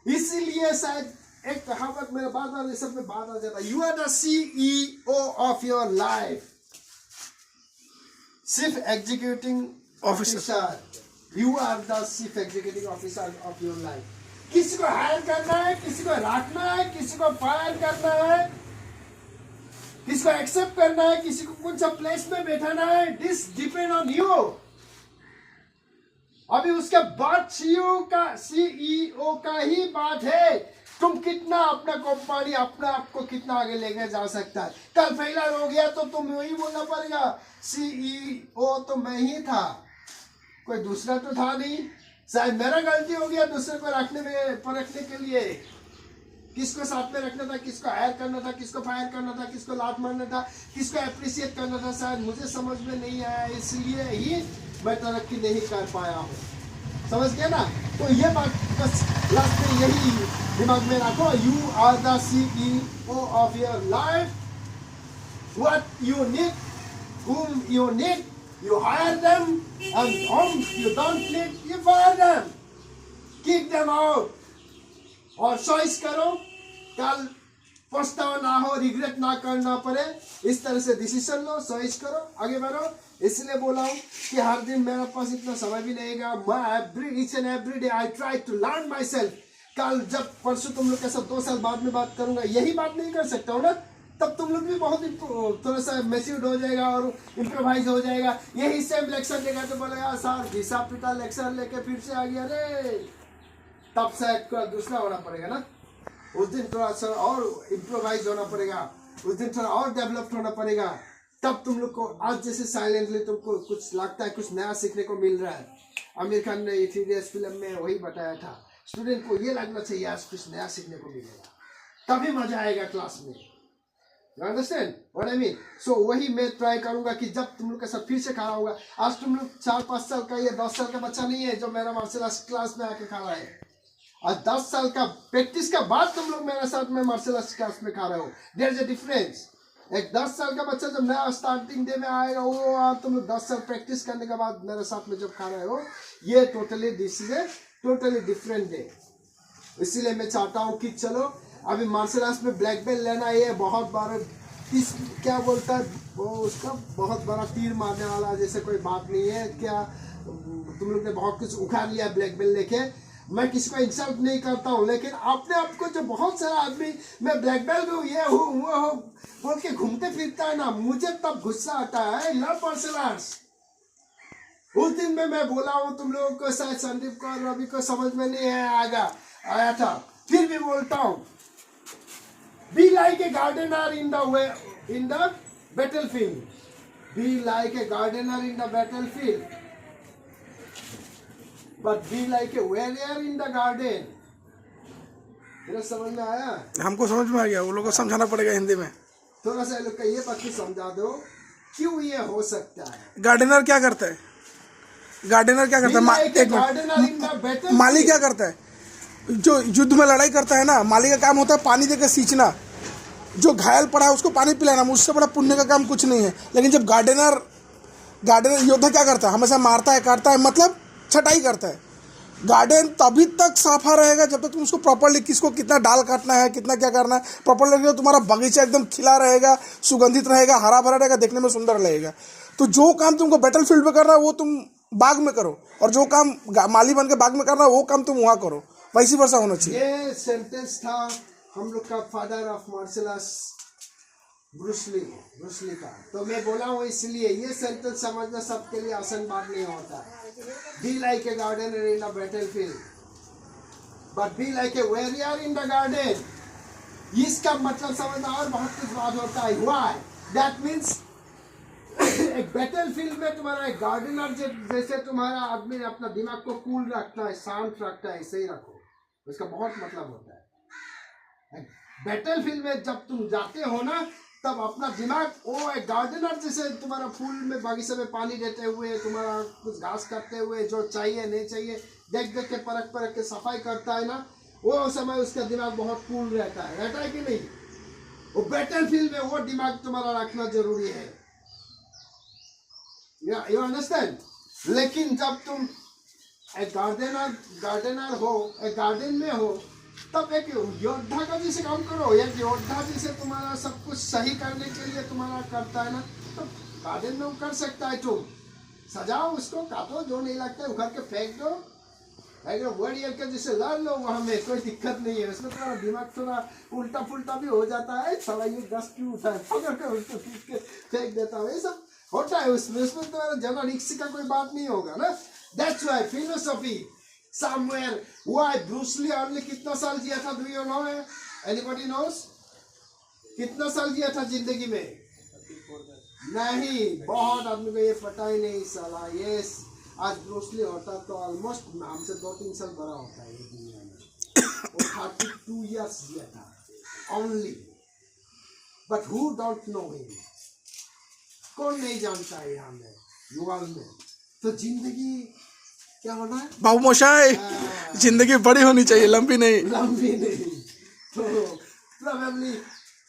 इसीलिए शायद एक कहावत मेरे बार बार सब में बात आ जाता है, you are the CEO of your life, chief executive officer. You are the chief executive officer of your life. किसी को हायर करना है, किसी को रखना है, किसी को फायर करना है, किसी को एक्सेप्ट करना है, किसी को कौन सा प्लेस में बैठाना है, दिस डिपेंड ऑन यू। अभी उसके बाद CEO का ही बात है, तुम कितना अपना कंपनी अपना आपको कितना आगे लेके जा सकता है। कल फेलियर हो गया तो तुम वही बोलना पड़ेगा, CEO तो मैं ही था, कोई दूसरा तो था नहीं। शायद मेरा गलती हो गया दूसरे को रखने में, परखने के लिए, किसको साथ में रखना था, किसको हायर करना था, किसको फायर करना था, किसको लात मारना था, किसको अप्रिशिएट करना था, शायद मुझे समझ में नहीं आया, इसलिए ही मैं तरक्की नहीं कर पाया हूँ। समझ गया ना। तो ये बात बस लास्ट में यही दिमाग में रखो, you are the CEO of your life. What you need, whom you need, you hire them, and whom you don't need, you fire them, kick them out। और चॉइस करो, कल पछतावा ना हो, रिग्रेट ना करना पड़े, इस तरह से डिसीजन लो, चॉइस करो, आगे बढ़ो। इसलिए बोला हूँ कि हर दिन मेरे पास इतना समय भी नहीं है, मैं each and every day I try to learn myself. कल जब परसों तुम लोग के साथ 2 साल बाद में बात करूंगा, यही बात नहीं कर सकता हूँ ना, तब तुम लोग भी बहुत थोड़ा सा मैच्योर्ड हो जाएगा और इम्प्रोवाइज हो जाएगा। यही सेम लेक्चर देगा तो बोलेगा सर घिसा पिटा लेक्चर लेके फिर से आ गया रे, तब से दूसरा होना पड़ेगा ना। उस दिन थोड़ा सा और इम्प्रोवाइज होना पड़ेगा, उस दिन थोड़ा और डेवलप्ड होना पड़ेगा, तब तुम लोग को आज जैसे साइलेंटली तुमको कुछ लगता है, कुछ नया सीखने को मिल रहा है। आमिर खान ने 3 Idiots फिल्म में वही बताया था, स्टूडेंट को ये लगना चाहिए आज कुछ नया सीखने को मिलेगा, तभी मजा आएगा क्लास में। You understand what I mean? So वही मैं ट्राई करूंगा कि जब तुम लोग के साथ फिर से खड़ा होगा, आज तुम लोग 4-5 साल का या 10 साल का बच्चा नहीं है जो मेरा मार्शल आर्ट्स क्लास में आके खड़ा है। आज 10 साल का प्रैक्टिस का बाद तुम लोग मेरे साथ में मार्शल आर्ट्स क्लास में खड़ा हो। There is a difference. एक 10 साल का बच्चा जब नया स्टार्टिंग डे में आएगा, वो तुम लोग 10 साल प्रैक्टिस करने के बाद मेरे साथ में जब खड़ा हो, ये totally this is a totally different day. इसीलिए मैं चाहता हूँ कि चलो अभी मार्शल आर्ट्स में ब्लैक बेल्ट लेना, ये बहुत बड़ा क्या बोलता है वो, उसका बहुत बड़ा तीर मारने वाला जैसे कोई बात नहीं है। क्या तुम लोग ने बहुत कुछ उखाड़ लिया ब्लैक बेल्ट लेके। मैं किसी को इंसल्ट नहीं करता हूँ, लेकिन अपने आप को जो बहुत सारा आदमी मैं ब्लैक बेल्ट हूँ, ये हूँ वो हूँ बोल के घूमते फिरता है ना, मुझे तब गुस्सा आता है। Love martial arts. उस दिन में मैं बोला हूँ तुम लोगों को, शायद संदीप को और रवि को समझ में नहीं आया था, फिर भी बोलता हूँ, be like a gardener in the battlefield. Be like a gardener in the battlefield, but be like a warrior in the garden. मेरा समझ में आया? हमको समझ में आ गया, वो लोगों को समझाना पड़ेगा हिंदी में। थोड़ा सा लोग का ये बात समझा दो, क्यों ये हो सकता है। गार्डनर क्या करता है? गार्डनर क्या करता है? माली क्या करता है? जो युद्ध में लड़ाई करता है ना, माली का काम होता है पानी देकर सींचना, जो घायल पड़ा है उसको पानी पिलाना। मुझसे बड़ा पुण्य का काम कुछ नहीं है। लेकिन जब गार्डनर योद्धा क्या करता है? हमेशा मारता है, काटता है, मतलब छटाई करता है। गार्डन तभी तक साफा रहेगा जब तक तुम उसको प्रॉपरली, किसको कितना डाल काटना है, कितना क्या करना है प्रॉपरली लगेगा, तुम्हारा बगीचा एकदम खिला रहेगा, सुगंधित रहेगा, हरा भरा रहेगा, देखने में सुंदर लगेगा। तो जो काम तुमको बैटलफील्ड में करना है वो तुम बाग में करो, और जो काम माली बन के बाग में करना है वो काम तुम वहाँ करो। वैसी वर्षा होना चाहिए। ये सेंटेंस था हम लोग का father of martial arts Bruce Lee का। तो मैं बोला हूँ इसलिए ये सेंटेंस समझना सबके लिए आसान बात नहीं होता। Be like a gardener in the battlefield, but be like a warrior in the garden. इसका मतलब समझना और बहुत कुछ बात होता है। Why? That means एक बैटल फील्ड में तुम्हारा एक गार्डनर जैसे तुम्हारा आदमी अपना दिमाग को कूल रखना है, शांत रखना है, ऐसे ही रखो, उसका बहुत मतलब होता है। बैटल फील्ड में जब तुम जाते हो ना, तब अपना दिमाग वो एक गार्डनर जैसे तुम्हारा फूल में बगीचे में पानी देते हुए, तुम्हारा कुछ घास करते हुए, जो चाहिए नहीं चाहिए देख देख के परख परख के सफाई करता है ना, वो समय उसका दिमाग बहुत कूल रहता है कि नहीं? वो बैटल फील्ड में वो दिमाग तुम्हारा रखना जरूरी है। You understand? लेकिन जब तुम एक गार्डनर हो, एक गार्डन में हो, तब एक योद्धा का जैसे काम करो। एक योद्धा जैसे तुम्हारा सब कुछ सही करने के लिए तुम्हारा करता है ना, तो गार्डन में वो कर सकता है। तुम सजाओ उसको, काटो, जो नहीं लगता है उखाड़ के फेंक दो, वर्ड ईयर के जैसे लड़ लो, वहां में कोई दिक्कत नहीं है। उसमें तुम्हारा दिमाग थोड़ा उल्टा पुल्टा भी हो जाता है, साला ये दस क्यों उठाए, पकड़ कर उसको फेंक देता है, ये सब होता है उसमें तुम्हारा ज्यादा रिक्स का कोई बात नहीं होगा ना। That's why philosophy somewhere why Bruce Lee only कितना साल जिया था? Do you know? Anybody knows? कितना साल जिया था जिंदगी में? नहीं, बहुत आदमी को ये पता ही नहीं साला। यस, आज ब्रूस ली होता तो ऑलमोस्ट हमसे 2-3 साल बड़ा होता है ये दुनिया में। वो 32 years जिया था only, but who don't know him? कौन नहीं जानता है यहाँ में युवाल में? तो जिंदगी क्या होना है बाबू मोशाई? जिंदगी बड़ी होनी चाहिए, लंबी नहीं। लंबी नहीं। तो प्रोबेबली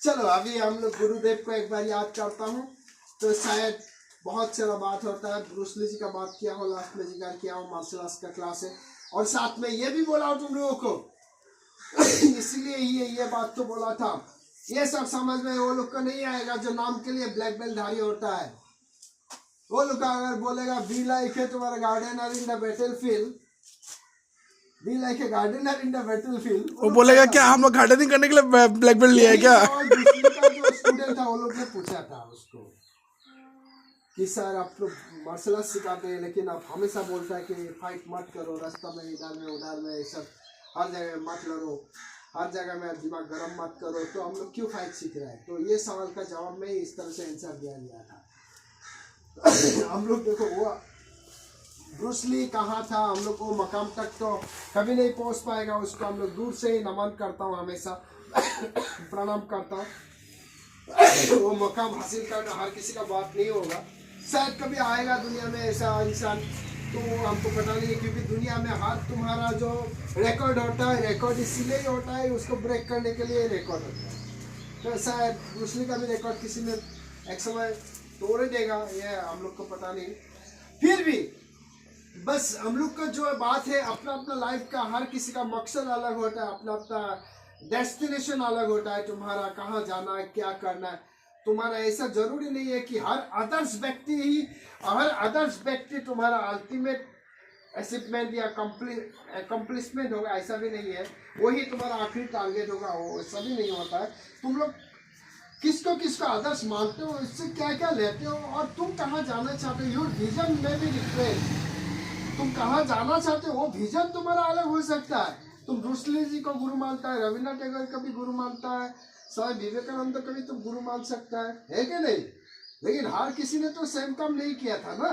चलो अभी हम लोग गुरुदेव को एक बार याद करता हूँ, तो शायद बहुत सारा बात होता है। ब्रूस ली जी का बात किया हो, लास्ट में जिक्र किया हो, मार्शल आर्ट्स का क्लास है, और साथ में ये भी बोला हो तुम लोगों को इसलिए ये बात तो बोला था। ये सब समझ में वो लोग को नहीं आएगा जो नाम के लिए ब्लैक बेल्ट धारी होता है। वो लोग अगर बोलेगा बी लाइक है तुम्हारा gardener in the battlefield, be like है गार्डनर इन द बैटलफील्ड, वो बोलेगा क्या हम लोग गार्डनिंग करने के लिए ब्लैक बेल्ट लिया है क्या? का जो स्टूडेंट था वो लोग ने पूछा था उसको कि सर आप लोग मार्शल आर्ट सिखाते हैं, लेकिन आप हमेशा बोलता है कि फाइट मत करो, रास्ता में इधर में उधर में सब हर जगह मत लड़ो, हर जगह में दिमाग गर्म मत करो, तो हम लोग क्यों फाइट सीख रहे हैं? तो ये सवाल का जवाब में इस तरह से आंसर दिया गया था। हम लोग देखो वो ब्रूस ली कहाँ था, हम लोग वो मकाम तक तो कभी नहीं पहुंच पाएगा, उसको हम लोग दूर से ही नमन करता हूँ, हमेशा प्रणाम करता हूँ। वो मकाम हासिल करना हर किसी का बात नहीं होगा, शायद कभी आएगा दुनिया में ऐसा इंसान, तो हमको पता नहीं है, क्योंकि दुनिया में हर तुम्हारा जो रिकॉर्ड होता है, रिकॉर्ड इसीलिए ही होता है, उसको ब्रेक करने के लिए रिकॉर्ड होता है। तो शायद ब्रूस ली का भी रिकॉर्ड किसी ने एक समय तोड़ देगा, ये हम लोग को पता नहीं। फिर भी बस हम लोग का जो बात है, अपना अपना लाइफ का हर किसी का मकसद अलग होता है, अपना अपना डेस्टिनेशन अलग होता है, तुम्हारा कहाँ जाना है, क्या करना है तुम्हारा। ऐसा जरूरी नहीं है कि हर अदर्स व्यक्ति तुम्हारा अल्टीमेट अचीवमेंट या अकम्प्लिशमेंट होगा, ऐसा भी नहीं है। वही तुम्हारा आखिरी टारगेट होगा, वो ऐसा भी नहीं होता है। तुम लोग किसको आदर्श मानते हो, इससे क्या क्या लेते हो, और तुम कहाँ जाना चाहते हो, योर विजन में भी डिफरेंट। तुम कहाँ जाना चाहते हो वो विजन तुम्हारा अलग हो सकता है। तुम ब्रूस ली जी को गुरु मानता है, रविन्द्रनाथ टैगोर का भी गुरु मानता है, स्वामी विवेकानंद का भी तुम गुरु मान सकता है कि नहीं? लेकिन हर किसी ने तो सेम काम नहीं किया था ना,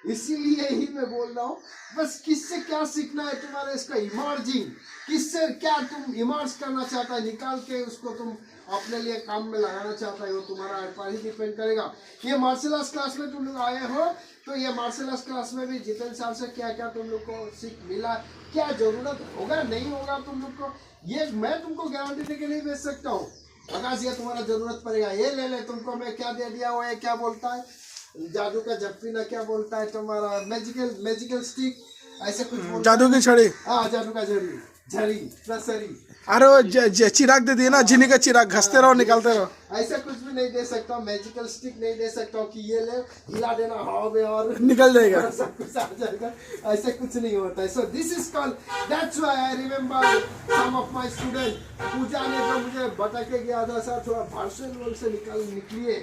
इसीलिए ही मैं बोल रहा हूँ। बस किससे क्या सीखना है तुम्हारा, इसका इमर्जिंग, किससे क्या तुम इमर्ज करना चाहता है, निकाल के उसको तुम अपने लिए काम में लगाना चाहता है, वो तुम्हारा पर ही डिपेंड करेगा। ये मार्शल आर्ट्स क्लास में तुम लोग आए हो, तो ये मार्शल आर्ट्स क्लास में भी जितने साल से क्या क्या तुम लोग को सीख मिला, क्या जरूरत होगा नहीं होगा तुम लोग को, ये मैं तुमको गारंटी दे के नहीं बेच सकता हूँ। आकाश ये तुम्हारा जरूरत पड़ेगा, ये ले ले, तुमको मैं क्या दे दिया, वो ये क्या बोलता है, जादू का जप्पी ना क्या बोलता है तुम्हारा, मैजिकल स्टिक, ऐसे कुछ जादू की छड़ी, हाँ जादू का झड़ी प्रसरी, अरे वो चिराग दे दिए ना, जिन्हीं का चिराग घसते रहो निकालते रहो। ऐसा कुछ भी नहीं दे सकता, मैजिकल स्टिक नहीं दे सकता कि ये ले हिला देना हवा में और निकल जाएगा, सब कुछ आ जाएगा, ऐसा कुछ नहीं होता है। So this is called, that's why I remember some of my student, Puja ने तो मुझे बता के गया था सर थोड़ा वर्चुअल वर्ल्ड से निकलिए,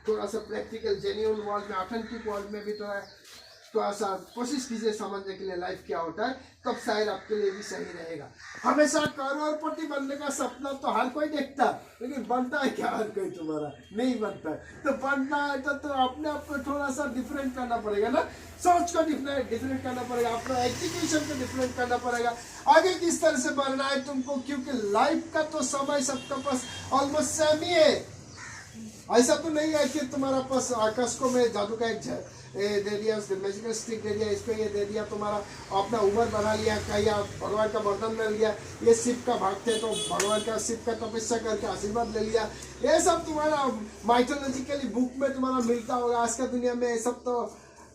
थोड़ा सा प्रैक्टिकल जेन्युइन वर्ल्ड में, ऑथेंटिक वर्ल्ड में भी थोड़ा सा कोशिश कीजिए समझने के लिए लाइफ क्या होता है, तब शायद आपके लिए भी सही रहेगा। हमेशा करोड़पति बनने का सपना तो हर कोई देखता है, लेकिन बनता है क्या हर कोई? तुम्हारा नहीं बनता है। तो बनना है तो अपने आप को थोड़ा सा डिफरेंट करना पड़ेगा ना, सोच को डिफरेंट करना पड़ेगा, अपना एजुकेशन को डिफरेंट करना पड़ेगा, आगे किस तरह से बढ़ना है तुमको, क्योंकि लाइफ का तो समय सबके पास ऑलमोस्ट सेम ही है। ऐसा तो नहीं है कि तुम्हारा पास आकाश को मैं जादू का एक दे दिया, मैजिकल स्टिक दे दिया, इसको ये दे दिया, तुम्हारा अपना उम्र बढ़ा लिया, कहीं भगवान का वरदान मिल गया, ये शिव का भक्त है तो भगवान का शिव का तपस्या करके आशीर्वाद ले लिया। ये सब तुम्हारा माइथोलॉजिकली बुक में तुम्हारा मिलता होगा। आज का दुनिया में ये सब तो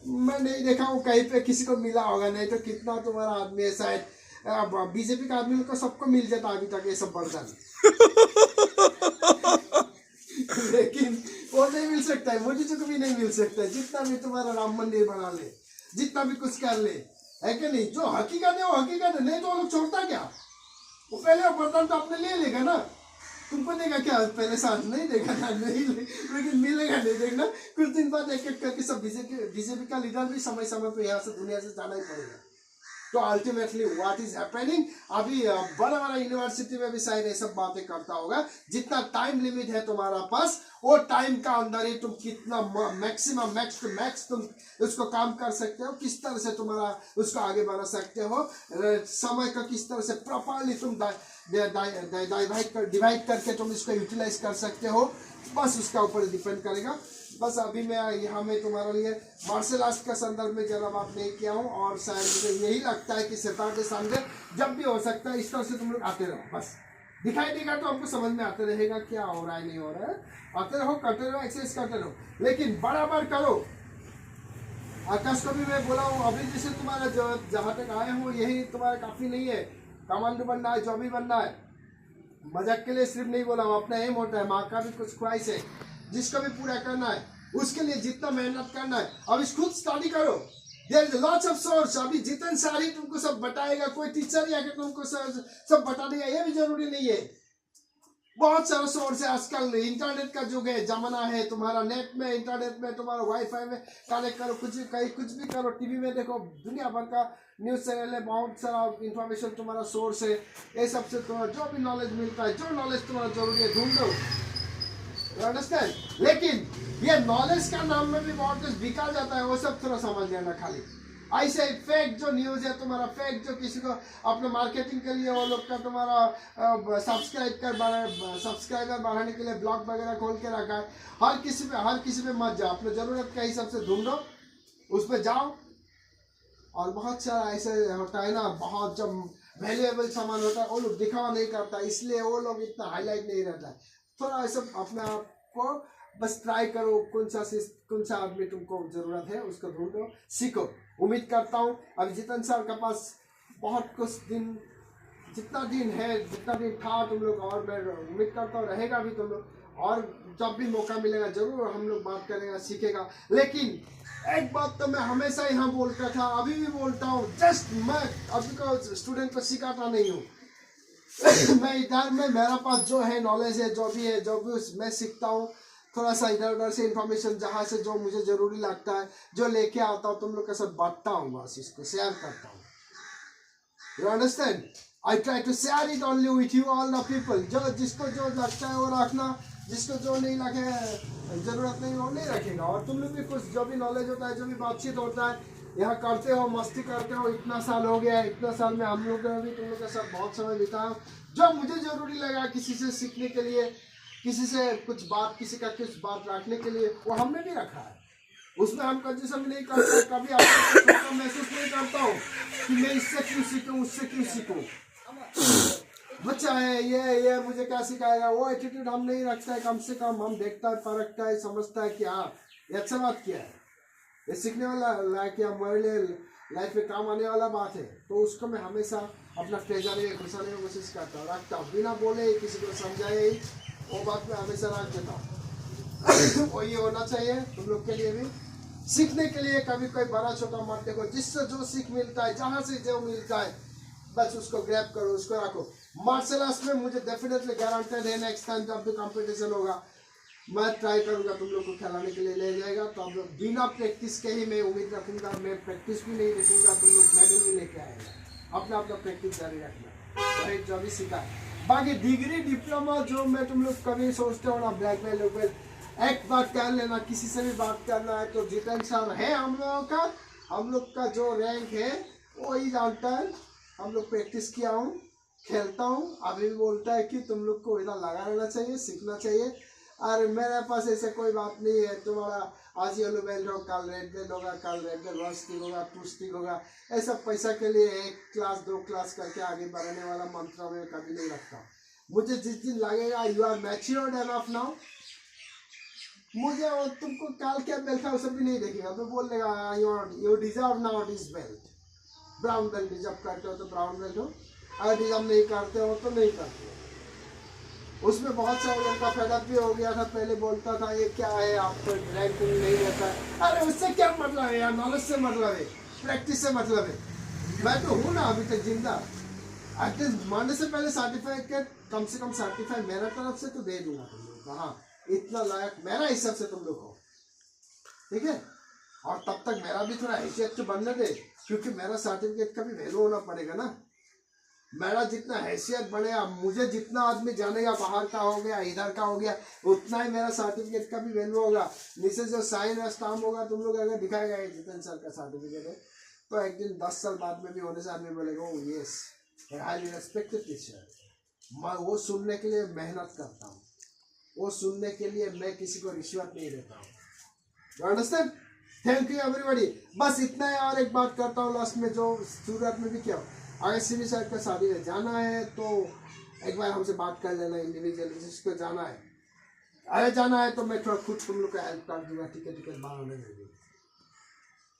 मैं नहीं देखा हूँ कहीं पे किसी को मिला होगा, नहीं तो कितना तुम्हारा आदमी है, शायद बीजेपी का आदमी को सबको मिल जाता अभी तक ये सब वरदान। लेकिन वो नहीं मिल सकता है, मोदी जी को भी नहीं मिल सकता है, जितना भी तुम्हारा राम मंदिर बना ले, जितना भी कुछ कर ले, है कि नहीं? जो हकीकत है वो हकीकत है, नहीं तो वो लोग छोड़ता क्या? वो पहले वरदान तो अपने ले लेगा ना, तुमको देगा क्या? पहले साथ नहीं देगा ना, नहीं लेकिन मिलेगा नहीं, देखना कुछ दिन बाद एक एक करके सब बीजेपी का लीडर भी समय समय पे यहाँ से दुनिया से जाना ही पड़ेगा। तो अल्टीमेटली व्हाट इज हैपनिंग, अभी बड़ा बड़ा यूनिवर्सिटी में भी शायद ये सब बातें करता होगा। जितना टाइम लिमिट है तुम्हारा पास, वो टाइम का अंदर ही तुम कितना मैक्सिमम मैक्स टू मैक्स तुम उसको काम कर सकते हो, किस तरह से तुम्हारा उसको आगे बढ़ा सकते हो, समय का किस तरह से प्रॉपरली तुम डिवाइड करके तुम इसको यूटिलाइज कर सकते हो, बस उसका ऊपर डिपेंड करेगा। बस अभी मैं यहाँ में तुम्हारे लिए मार्शल आर्ट्स का संदर्भ में ज़्यादा बात नहीं किया हूँ, और शायद मुझे यही लगता है कि सैटरडे संडे जब भी हो सकता है इस तरह से तुम लोग आते रहो, बस दिखाई देगा तो हमको समझ में आते रहेगा क्या हो रहा है नहीं हो रहा है, आते रहो, करते रहो, एक्सरसाइज करते रहो, लेकिन बराबर करो। आकाश को भी मैं बोला हूँ, अभी जैसे तुम्हारा जहाँ तक आए हो यही तुम्हारा काफ़ी नहीं है, कमांडो बनना है, जो भी बनना है, मजाक के लिए सिर्फ नहीं बोला हूँ, अपना एम होता है, माँ का भी कुछ ख्वाहिश है जिसको भी पूरा करना है, उसके लिए जितना मेहनत करना है। अब इस खुद स्टडी करो, there is lots of source. अभी जितने सारी तुमको सब बताएगा, कोई टीचर ही आके तुमको सब बता देगा, ये भी जरूरी नहीं है। बहुत सारा सोर्स है, आजकल इंटरनेट का युग है, जमाना है, तुम्हारा नेट में, इंटरनेट में, तुम्हारा वाईफाई में कनेक्ट करो, कुछ भी करो, टीवी में देखो, दुनिया भर का न्यूज़ चैनल है, बहुत सारा इंफॉर्मेशन तुम्हारा सोर्स है। ये सबसे तुम्हारा जो भी नॉलेज मिलता है, जो नॉलेज तुम्हारा जरूरी है ढूंढ लो, अंडरस्टैंड। लेकिन ये नॉलेज का नाम में भी बहुत कुछ बिका जाता है, वो सब थोड़ा समझ लेना। खाली ऐसे फेक जो न्यूज़ है तुम्हारा, फेक जो किसी को अपने मार्केटिंग के लिए वो लोग का तुम्हारा सब्सक्राइबर बढ़ाने के लिए ब्लॉग वगैरह खोल के रखा है, हर किसी पे मत जाओ, अपने ज़रूरत के हिसाब से ढूंढो, उस पर जाओ। और बहुत सारा ऐसे होता है ना, बहुत जब वैल्यूएबल सामान होता है वो लोग दिखावा नहीं करता, इसलिए वो लोग इतना हाईलाइट नहीं रहता है। थोड़ा ऐसा अपने आप को बस ट्राई करो, कौन सा आदमी तुमको जरूरत है उसको ढूंढो, सीखो। उम्मीद करता हूँ अभी जितने साल के पास बहुत कुछ दिन, जितना दिन था तुम लोग, और मैं उम्मीद करता हूँ रहेगा भी तुम लोग, और जब भी मौका मिलेगा जरूर हम लोग बात करेंगे, सीखेगा। लेकिन एक बात तो मैं हमेशा यहाँ बोलता था, अभी भी बोलता हूँ, जस्ट मैं अभी को स्टूडेंट को सिखाता नहीं हूँ। मैं इधर में मेरा पास जो है नॉलेज है, जो भी मैं सीखता हूँ, थोड़ा सा इधर उधर से इंफॉर्मेशन जहाँ से जो मुझे जरूरी लगता है जो लेके आता हूँ, तुम लोग के साथ बांटता हूँ, बस इसको शेयर करता हूँ। You understand? I try to share it only with you all the people. जिसको जो लगता है वो रखना, जिसको जो नहीं लगे जरूरत नहीं वो नहीं रखेगा। और तुम लोग भी कुछ जो भी नॉलेज होता है, जो भी बातचीत होता है, यहाँ करते हो, मस्ती करते हो। इतना साल हो गया है, इतना साल में हम लोग भी तुम लोग के साथ बहुत समय बिताया। जो मुझे जरूरी लगा किसी से सीखने के लिए, किसी से कुछ बात, किसी का कुछ बात रखने के लिए, वो हमने भी रखा है। उसमें हम कंजूसम नहीं करते, कभी आपको महसूस नहीं करता हूँ कि मैं इससे क्यों सीखूँ, उससे क्यों सीखूँ। बच्चा है ये मुझे क्या सिखाएगा, वो एटीट्यूड हम नहीं रखता है। कम से कम हम देखता है, परखता है, समझता है कि हाँ ये अच्छा बात क्या है, ये सीखने वाला कि हमारे लिए लाइफ में काम आने वाला बात है। तो उसको मैं हमेशा अपना ट्रेजर में घुसाने की कोशिश करता हूँ, रखता हूँ, बिना बोले किसी को समझाए ही वो बात में हमेशा रख देता हूँ। और ये होना चाहिए तुम लोग के लिए भी, सीखने के लिए कभी कोई बड़ा छोटा मत देखो, जिससे जो सीख मिलता है, जहाँ से जो मिलता है, बस उसको ग्रैब करो, उसको रखो। मार्शल आर्ट्स में मुझे डेफिनेटली गारंटेड है नेक्स्ट टाइम जब भी कंपटीशन होगा मैं ट्राई करूंगा तुम लोग को खिलाने के लिए ले जाएगा। तो अब बिना प्रैक्टिस के ही मैं उम्मीद रखूंगा, मैं प्रैक्टिस भी नहीं देखूंगा, तुम लोग मेडल भी लेके आएगा। अपना अपना प्रैक्टिस जारी रखना, भाई जो भी सीखा। बाकी डिग्री डिप्लोमा जो मैं तुम लोग कभी सोचते हो ना ब्लैक बेल्ट, एक बात कर लेना, किसी से भी बात करना है तो जितेंद्र सर है हम लोग का जो रैंक है वो ही जानता है। हम लोग प्रैक्टिस किया हूँ, खेलता हूँ, अभी भी बोलता है कि तुम लोग को इधर लगा रहना चाहिए, सीखना चाहिए। और मेरे पास ऐसे कोई बात नहीं है तुम्हारा आज येलो बेल्ट हो, कल रेड बेल्ट होगा, कल रेड बेल्ट रॉस्टिक होगा, टूस्टिक होगा। ऐसा पैसा के लिए 1 क्लास 2 क्लास करके आगे बढ़ने वाला मंत्र में कभी नहीं रखता। मुझे जिस दिन लगेगा you are matured enough now, मुझे वो तुमको कल क्या बेल्ट है वो सब भी नहीं देखेगा, तो बोल देगा you deserve now this belt. Brown belt deserve करते हो तो ब्राउन बेल्ट हो, अगर डिजर्व नहीं करते हो तो नहीं करते हो। उसमें बहुत सारे लोगों का फेडअप भी हो गया था, पहले बोलता था ये क्या है आपको रैंकिंग नहीं रहता है। अरे उससे क्या मतलब है यार, नॉलेज से मतलब है, प्रैक्टिस से मतलब है। मैं तो हूँ ना अभी तक जिंदा, एटलीस्ट मरने से पहले सर्टिफिकेट कम से कम सर्टिफाइड मेरा तरफ से तो दे दूंगा तुम लोग को। हाँ इतना लायक मेरा हिसाब से तुम लोग हो, ठीक है। और तब तक मेरा भी थोड़ा हैसियत तो बनने दे, क्योंकि मेरा सर्टिफिकेट का भी वैल्यू होना पड़ेगा ना। मेरा जितना हैसियत बढ़ेगा, मुझे जितना आदमी जानेगा, बाहर का हो गया इधर का हो गया, उतना ही मेरा सर्टिफिकेट का भी वैल्यू होगा। नीचे जो साइन या स्टाम्प होगा तुम लोग अगर दिखाएगा ये जितेंद्र सर का सर्टिफिकेट है, तो एक दिन 10 साल बाद में भी होने से आदमी बोलेगा ओ यस हाईली रिस्पेक्टेड टीचर। मैं वो सुनने के लिए मेहनत करता हूँ, वो सुनने के लिए मैं किसी को रिश्वत नहीं देता हूँ। अंडरस्टैंड? Thank you everybody. बस इतना है। और एक बात करता हूँ लास्ट में, जो सूरत में भी क्या हो, अगर सीवी साहब का शादी में जाना है तो एक बार हमसे बात कर लेना इंडिविजुअली, जिसको जाना है। अगर जाना है तो मैं थोड़ा खुद तुम लोग का हेल्प कर दूंगा, टिकट बनाने में भी,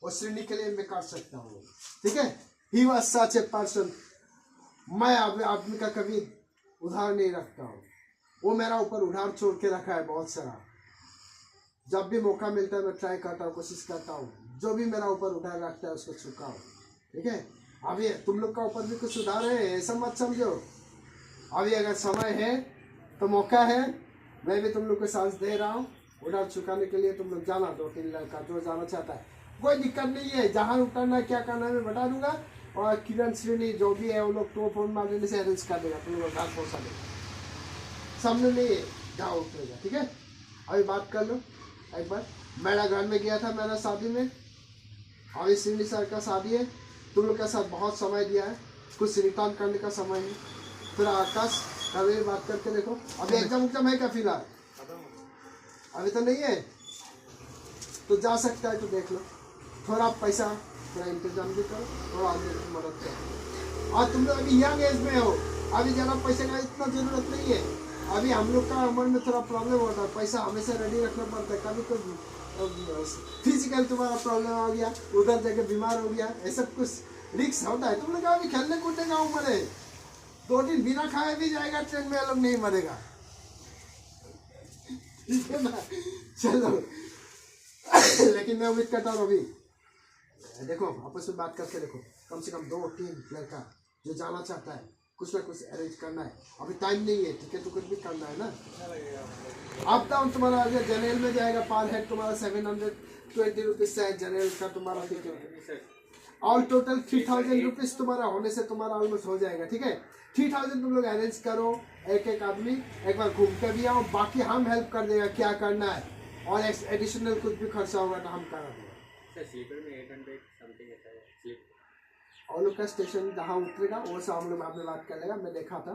और श्रेणी के लिए मैं कर सकता हूँ, ठीक है। He was such a person, मैं आदमी का कभी उधार नहीं रखता हूँ, वो मेरा ऊपर उधार छोड़ के रखा है बहुत सारा। जब भी मौका मिलता है मैं ट्राई करता हूँ, कोशिश करता हूँ, जो भी मेरा ऊपर उधार रखता है उसको चुकाओ, ठीक है। अभी तुम लोग का ऊपर भी कुछ उधार है, ऐसा मत समझो। अभी अगर समय है तो मौका है, मैं भी तुम लोग को सांस दे रहा हूँ उधार चुकाने के लिए। तुम लोग जाना 2-3 लड़का जो जाना चाहता है, कोई दिक्कत नहीं है। जहाँ उतरना है क्या करना है मैं बता दूंगा, और किरण श्रेणी जो भी है वो लोग तो फोन मारने से अरेंज कर देगा, तुम लोग घर पहुँचा देगा, सामने नहीं है जहाँ उतरेगा, ठीक है। अभी बात कर लो एक बार। मेरा घर में गया था मेरा शादी में, अभी श्रीनी सर का शादी है, तुम लोग के साथ बहुत समय दिया है, कुछ रिटर्न करने का समय है। थोड़ा आकाश कभी बात करके देखो। अभी एग्जाम है क्या फिलहाल? अभी तो नहीं है, तो जा सकता है तो देख लो। थोड़ा पैसा थोड़ा इंतजाम भी करो, थोड़ा आदमी की मदद करो। और तुम लोग अभी यंग एज में हो, अभी ज़्यादा पैसे का इतना ज़रूरत नहीं है। अभी हम लोग का उम्र में थोड़ा प्रॉब्लम होता है, पैसा हमेशा रेडी रखना पड़ता है। कभी तो फिजिकल तुम्हारा प्रॉब्लम आ गया, उधर जाके बीमार हो गया, ऐसा कुछ रिस्क होता है। तुम लोग अभी खेलने कूदने का उम्र है, 2 दिन बिना खाए भी जाएगा ट्रेन में, लोग नहीं मरेगा, ठीक है ना। चलो लेकिन मैं उम्मीद करता हूँ अभी देखो आपस में बात करके देखो, कम से कम 2-3 लड़का जो जाना चाहता है, कुछ ना कुछ अरेंज करना है। अभी टाइम नहीं है, टिकट टुकट भी करना है ना। अप डाउन तुम्हारा अगर जनरल में जाएगा, पर हेड तुम्हारा 720 रुपीज है जनरल का तुम्हारा टिकट, और टोटल 3000 रुपीज तुम्हारा होने से तुम्हारा ऑलमोस्ट हो जाएगा, ठीक है। 3000 तुम लोग अरेंज करो, एक आदमी एक बार घूम के भी आओ, बाकी हम हेल्प कर देगा क्या करना है, और एडिशनल कुछ भी खर्चा होगा तो हम करा देंगे। स्लीपर में 800 समथिंग है स्लीप। और लोग का स्टेशन जहाँ उतरेगा वो सब हम लोग आपने बात कर लेगा, मैं देखा था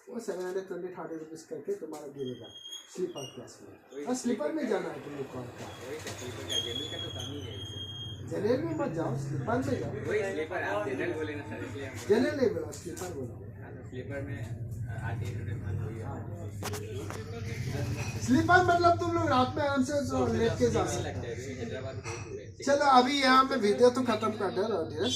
वो 720 रुपीज़ करके तुम्हारा गिरेगा स्लीपर क्लास में। और स्लीपर में जाना है तुम लोग को, जनरल का तो कम ही है, जनरल में मत जाओ, स्लीपर में जाओ। वही स्लीपर आप जनरल बोले ना सर, इसलिए हम जनरल नहीं बोला, स्लीपर बोला। स्लीपर में 800 स्लीपर मतलब तुम लोग रात में आराम से लेट के जा सकते हैं। चलो अभी यहाँ पे वीडियो तो खत्म कर दे रहा हूँ।